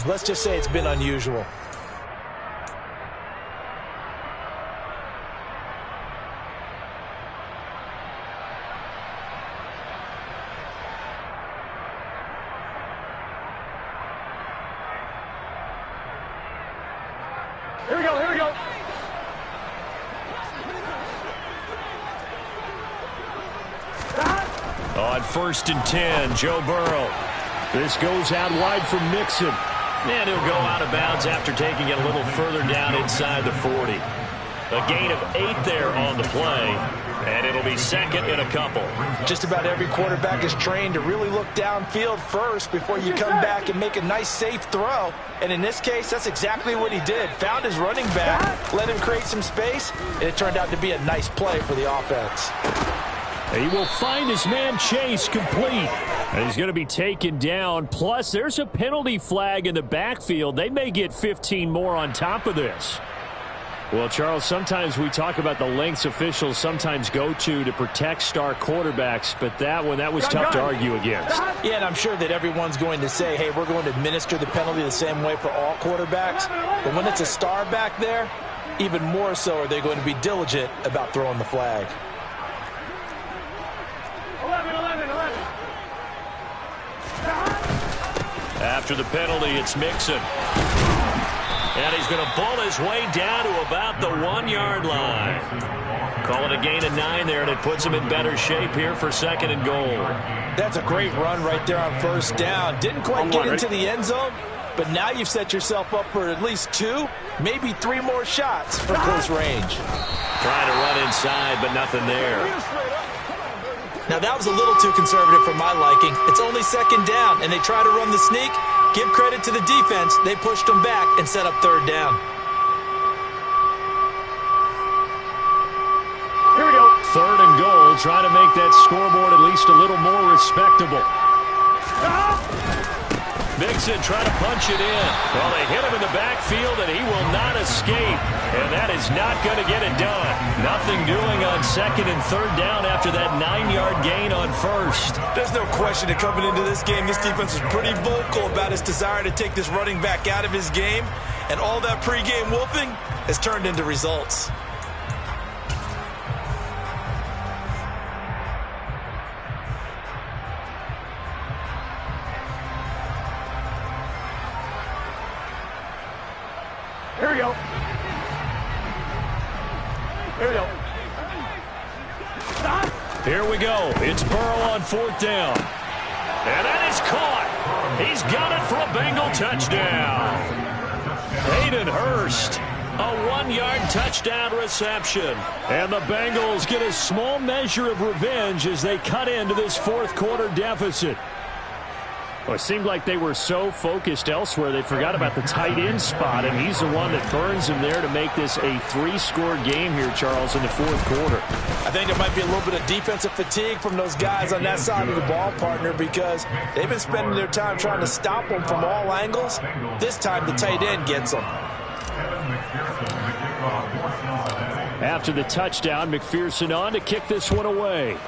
let's just say it's been unusual. Here we go, here we go. On 1st and 10, Joe Burrow. This goes out wide for Mixon. And he'll go out of bounds after taking it a little further down inside the 40. A gain of 8 there on the play, and it'll be second and a couple. Just about every quarterback is trained to really look downfield first before you come back and make a nice, safe throw. And in this case, that's exactly what he did. Found his running back, let him create some space, and it turned out to be a nice play for the offense. He will find his man Chase complete. And he's going to be taken down. Plus, there's a penalty flag in the backfield. They may get 15 more on top of this. Well, Charles, sometimes we talk about the lengths officials sometimes go to protect star quarterbacks, but that was tough to argue against. Yeah, and I'm sure that everyone's going to say, hey, we're going to administer the penalty the same way for all quarterbacks. But when it's a star back there, even more so are they going to be diligent about throwing the flag. 11. After the penalty, it's Mixon. And he's going to pull his way down to about the 1-yard line. Call it a gain of 9 there, and it puts him in better shape here for 2nd and goal. That's a great run right there on 1st down. Didn't quite get into the end zone, but now you've set yourself up for at least 2, maybe 3 more shots for close range. Trying to run inside, but nothing there. Now that was a little too conservative for my liking. It's only 2nd down, and they try to run the sneak. Give credit to the defense. They pushed them back and set up 3rd down. Here we go. 3rd and goal, trying to make that scoreboard at least a little more respectable. Mixon trying to punch it in. Well, they hit him in the backfield, and he will not escape. And that is not going to get it done. Nothing doing on 2nd and 3rd down after that 9-yard gain on 1st. There's no question that coming into this game, this defense was pretty vocal about its desire to take this running back out of his game. And all that pregame wolfing has turned into results. Here we go. Here we go. Here we go. It's Burrow on 4th down. And that is caught. He's got it for a Bengal touchdown. Hayden Hurst, a 1-yard touchdown reception. And the Bengals get a small measure of revenge as they cut into this 4th quarter deficit. Well, it seemed like they were so focused elsewhere they forgot about the tight end spot, and he's the one that burns them there to make this a 3-score game here, Charles, in the 4th quarter. I think there might be a little bit of defensive fatigue from those guys on that side of the ball, partner, because they've been spending their time trying to stop them from all angles. This time the tight end gets them. After the touchdown, McPherson on to kick this one away.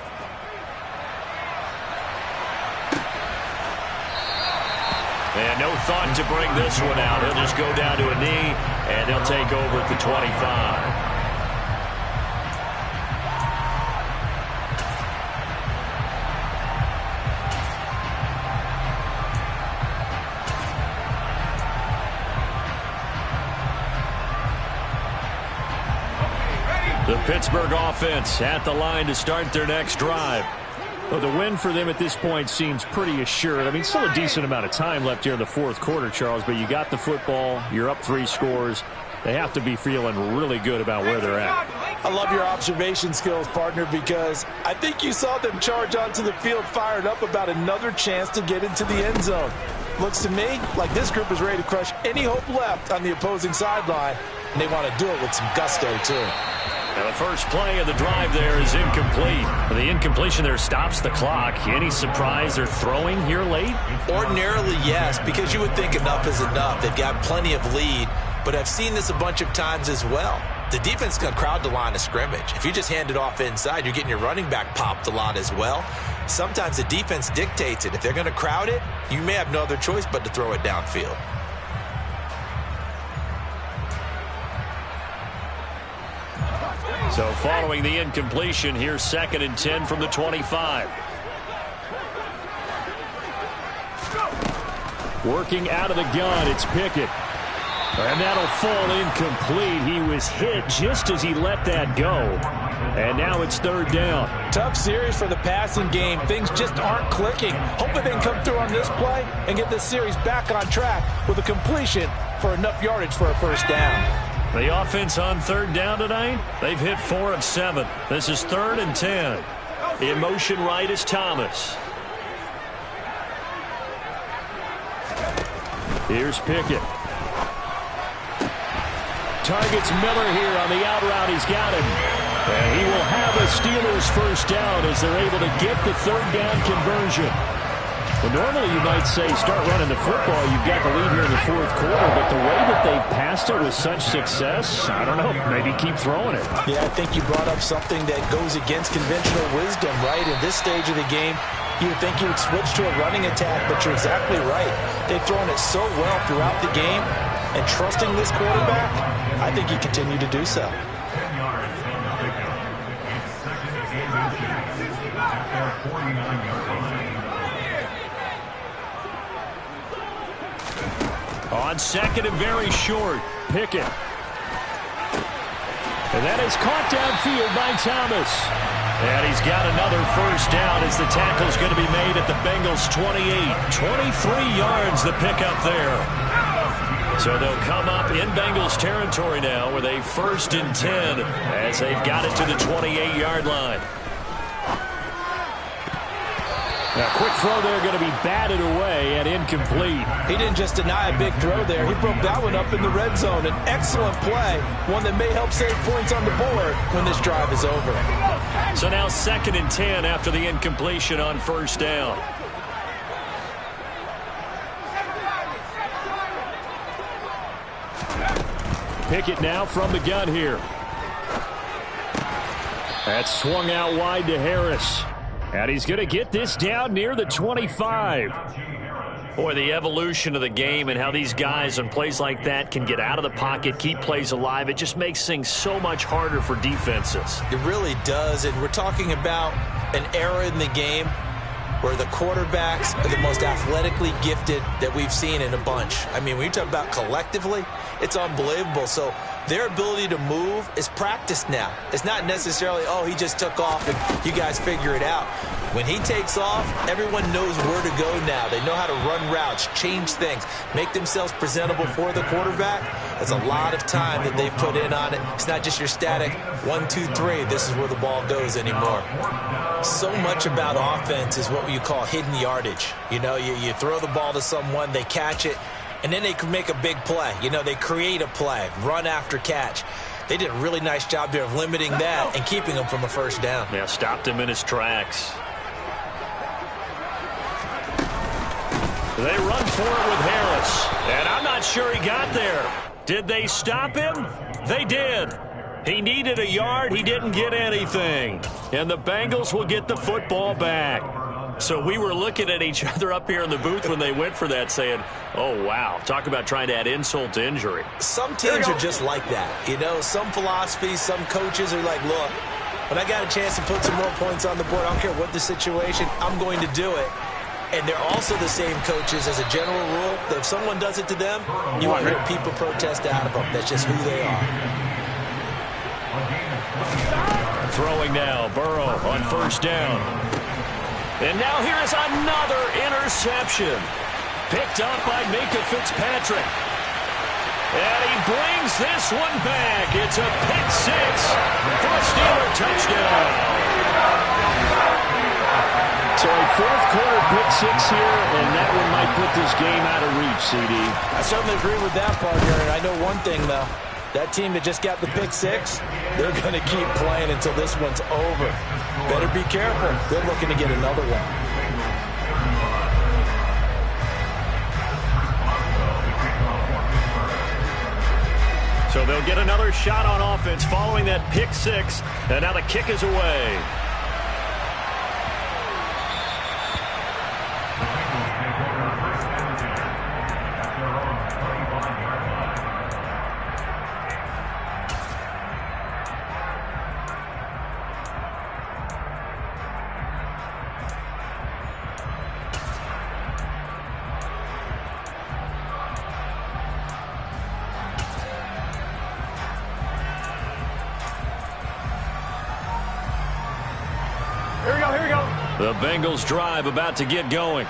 And no thought to bring this one out. He'll just go down to a knee, and they'll take over at the 25. The Pittsburgh offense at the line to start their next drive. Well, the win for them at this point seems pretty assured. I mean, still a decent amount of time left here in the 4th quarter, Charles, but you got the football, you're up 3 scores, they have to be feeling really good about where they're at. I love your observation skills, partner, because I think you saw them charge onto the field fired up about another chance to get into the end zone. Looks to me like this group is ready to crush any hope left on the opposing sideline, and they want to do it with some gusto, too. Now the first play of the drive there is incomplete. The incompletion there stops the clock. Any surprise they're throwing here late? Ordinarily, yes, because you would think enough is enough. They've got plenty of lead, but I've seen this a bunch of times as well. The defense is going to crowd the line of scrimmage. If you just hand it off inside, you're getting your running back popped a lot as well. Sometimes the defense dictates it. If they're going to crowd it, you may have no other choice but to throw it downfield. So following the incompletion, here's 2nd and 10 from the 25. Working out of the gun, it's Pickett. And that'll fall incomplete. He was hit just as he let that go. And now it's 3rd down. Tough series for the passing game. Things just aren't clicking. Hopefully they can come through on this play and get this series back on track with a completion for enough yardage for a 1st down. The offense on 3rd down tonight, they've hit 4 of 7. This is 3rd and 10. In motion right is Thomas. Here's Pickett. Targets Miller here on the out route. He's got him. And he will have a Steelers 1st down as they're able to get the 3rd down conversion. Well, normally you might say start running the football. You've got the lead here in the 4th quarter, but the way that they've passed it with such success, I don't know, maybe keep throwing it. Yeah, I think you brought up something that goes against conventional wisdom, right? In this stage of the game, you would think you would switch to a running attack, but you're exactly right. They've thrown it so well throughout the game, and trusting this quarterback, I think you continue to do so. On 2nd and very short, Pickett. And that is caught downfield by Thomas. And he's got another 1st down as the tackle's going to be made at the Bengals 28. 23 yards the pickup there. So they'll come up in Bengals territory now with a 1st and 10 as they've got it to the 28-yard line. Now, quick throw there going to be batted away and incomplete. He didn't just deny a big throw there. He broke that one up in the red zone. An excellent play, one that may help save points on the board when this drive is over. So now 2nd and 10 after the incompletion on 1st down. Pickett now from the gun here. That's swung out wide to Harris. And he's going to get this down near the 25. Boy, the evolution of the game and how these guys on plays like that can get out of the pocket, keep plays alive, it just makes things so much harder for defenses. It really does, and we're talking about an era in the game where the quarterbacks are the most athletically gifted that we've seen in a bunch. I mean, when you talk about collectively, it's unbelievable. So their ability to move is practiced now. It's not necessarily, oh, he just took off and you guys figure it out. When he takes off, everyone knows where to go now. They know how to run routes, change things, make themselves presentable for the quarterback. That's a lot of time that they've put in on it. It's not just your static 1, 2, 3, this is where the ball goes anymore. So much about offense is what you call hidden yardage. You know, you throw the ball to someone, they catch it, and then they can make a big play. You know, they create a play, run after catch. They did a really nice job there of limiting that and keeping him from a 1st down. Yeah, stopped him in his tracks. They run for it with Harris, and I'm not sure he got there. Did they stop him? They did. He needed a yard. He didn't get anything. And the Bengals will get the football back. So we were looking at each other up here in the booth when they went for that saying, oh, wow, talk about trying to add insult to injury. Some teams are just like that. You know, some philosophies, some coaches are like, look, when I got a chance to put some more points on the board, I don't care what the situation, I'm going to do it. And they're also the same coaches as a general rule that if someone does it to them, you want to hear people protest out of them. That's just who they are. Throwing now, Burrow on 1st down. And now here is another interception. Picked up by Minkah Fitzpatrick. And he brings this one back. It's a pick six for a Steeler touchdown. So a fourth-quarter pick six here, and that one might put this game out of reach, CD. I certainly agree with that, partner. And I know one thing, though. That team that just got the pick six, they're going to keep playing until this one's over. Better be careful. They're looking to get another one. So they'll get another shot on offense following that pick six, and now the kick is away. The Bengals drive about to get going.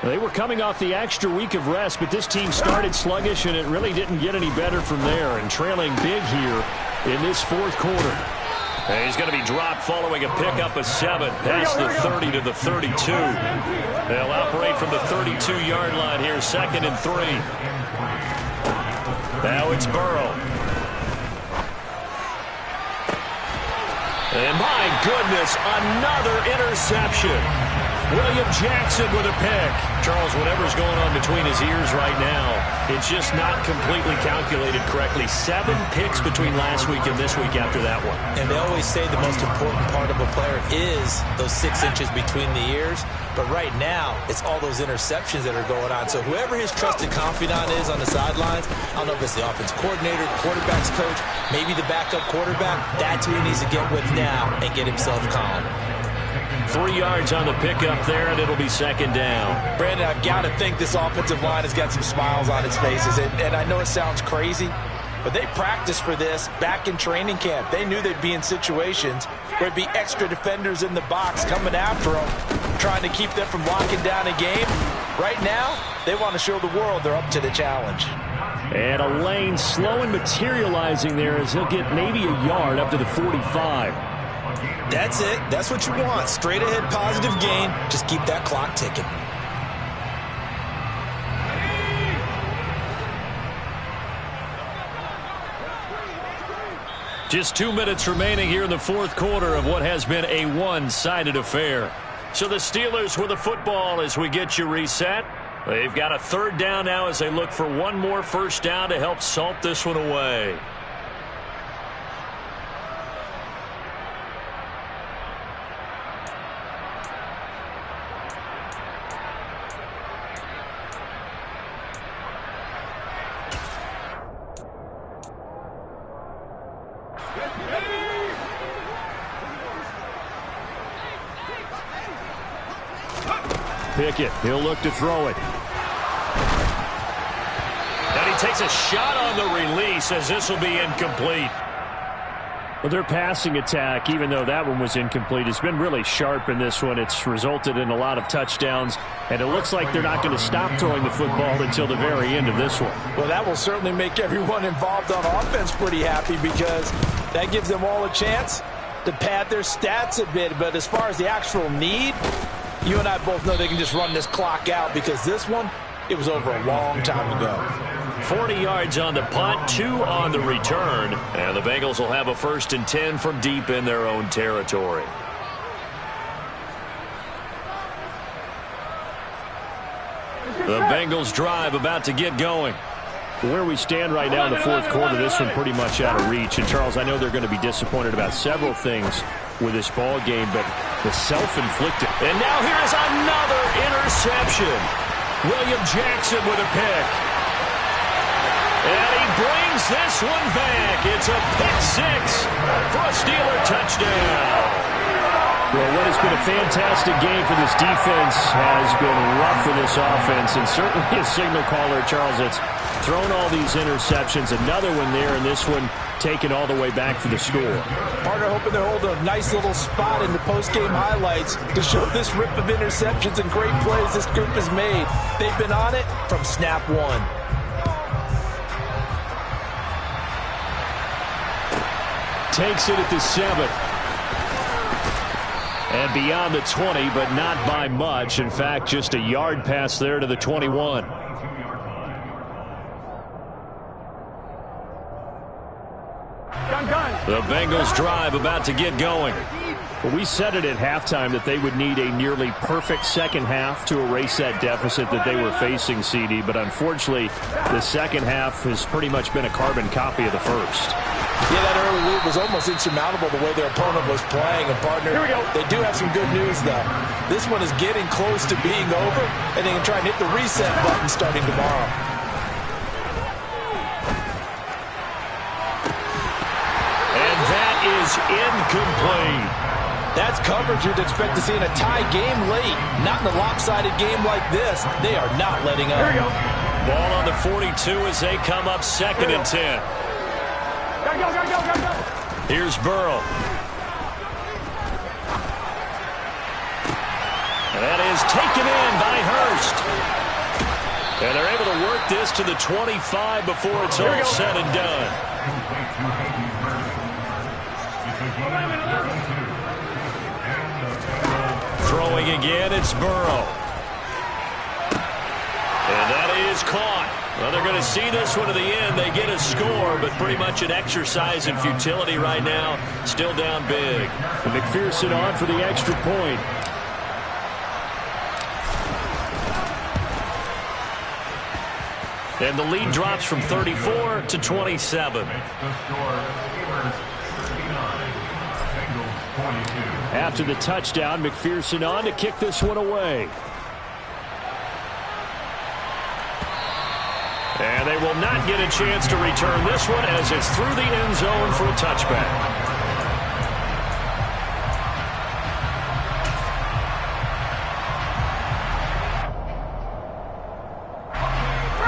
They were coming off the extra week of rest, but this team started sluggish, and it really didn't get any better from there, and trailing big here in this fourth quarter. And he's going to be dropped following a pickup of 7 past the 30 to the 32. They'll operate from the 32-yard line here, 2nd and 3. Now it's Burrow. And my goodness, another interception. William Jackson with a pick. Charles, whatever's going on between his ears right now, it's just not completely calculated correctly. 7 picks between last week and this week after that one. And they always say the most important part of a player is those 6 inches between the ears. But right now, it's all those interceptions that are going on. So whoever his trusted confidant is on the sidelines, I don't know if it's the offense coordinator, quarterback's coach, maybe the backup quarterback, that's who he needs to get with now and get himself calm. 3 yards on the pickup there, and it'll be 2nd down. Brandon, I've got to think this offensive line has got some smiles on its faces. And I know it sounds crazy, but they practiced for this back in training camp. They knew they'd be in situations where there'd be extra defenders in the box coming after them, trying to keep them from locking down a game. Right now, they want to show the world they're up to the challenge. And a lane slow and materializing there as he'll get maybe a yard up to the 45. That's it. That's what you want. Straight ahead positive gain. Just keep that clock ticking. Just 2 minutes remaining here in the fourth quarter of what has been a one-sided affair. So the Steelers with the football as we get you reset. They've got a 3rd down now as they look for one more first down to help salt this one away. Pickett, he'll look to throw it. And he takes a shot on the release as this will be incomplete. Well, their passing attack, even though that one was incomplete, has been really sharp in this one. It's resulted in a lot of touchdowns, and it looks like they're not going to stop throwing the football until the very end of this one. Well, that will certainly make everyone involved on offense pretty happy because that gives them all a chance to pad their stats a bit. But as far as the actual need, you and I both know they can just run this clock out because this one, it was over a long time ago. 40 yards on the punt, 2 on the return, and the Bengals will have a 1st and 10 from deep in their own territory. The Bengals drive about to get going. Where we stand right now in the fourth quarter, this one pretty much out of reach. And, Charles, I know they're going to be disappointed about several things with this ball game, but the self-inflicted. And now here is another interception. William Jackson with a pick. And he brings this one back. It's a pick six for a Steeler touchdown. Well, what has been a fantastic game for this defense has been rough for this offense, and certainly a signal caller, Charles, that's thrown all these interceptions. Another one there, and this one taken all the way back for the score. Partner hoping they're holding a nice little spot in the post-game highlights to show this rip of interceptions and great plays this group has made. They've been on it from snap one. takes it at the 7. And beyond the 20, but not by much. In fact, just a yard pass there to the 21. The Bengals drive about to get going. Well, we said it at halftime that they would need a nearly perfect second half to erase that deficit that they were facing, CD. But unfortunately, the second half has pretty much been a carbon copy of the first. Yeah, that early lead was almost insurmountable the way their opponent was playing. And, partner, they do have some good news, though. This one is getting close to being over, and they can try and hit the reset button starting tomorrow. And that is incomplete. That's coverage you'd expect to see in a tie game late. Not in a lopsided game like this. They are not letting up. Here we go. Ball on the 42 as they come up 2nd and 10. Gotta go, gotta go, gotta go. Here's Burrow. And that is taken in by Hurst. And they're able to work this to the 25 before it's all said and done. Throwing again, it's Burrow. And that is caught. Well, they're going to see this one to the end. They get a score, but pretty much an exercise in futility right now. Still down big. And McPherson on for the extra point. And the lead drops from 34 to 27. After the touchdown, McPherson on to kick this one away. And they will not get a chance to return this one as it's through the end zone for a touchback.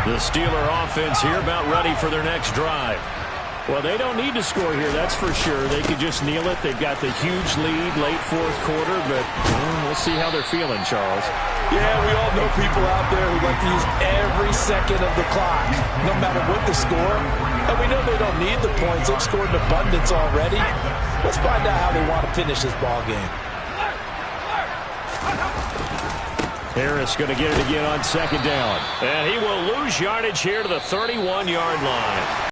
The Steeler offense here about ready for their next drive. Well, they don't need to score here, that's for sure. They could just kneel it. They've got the huge lead late fourth quarter, but we'll see how they're feeling, Charles. Yeah, we all know people out there who like to use every second of the clock, no matter what the score. And we know they don't need the points. They've scored in abundance already. Let's find out how they want to finish this ball game. Harris going to get it again on 2nd down. And he will lose yardage here to the 31-yard line.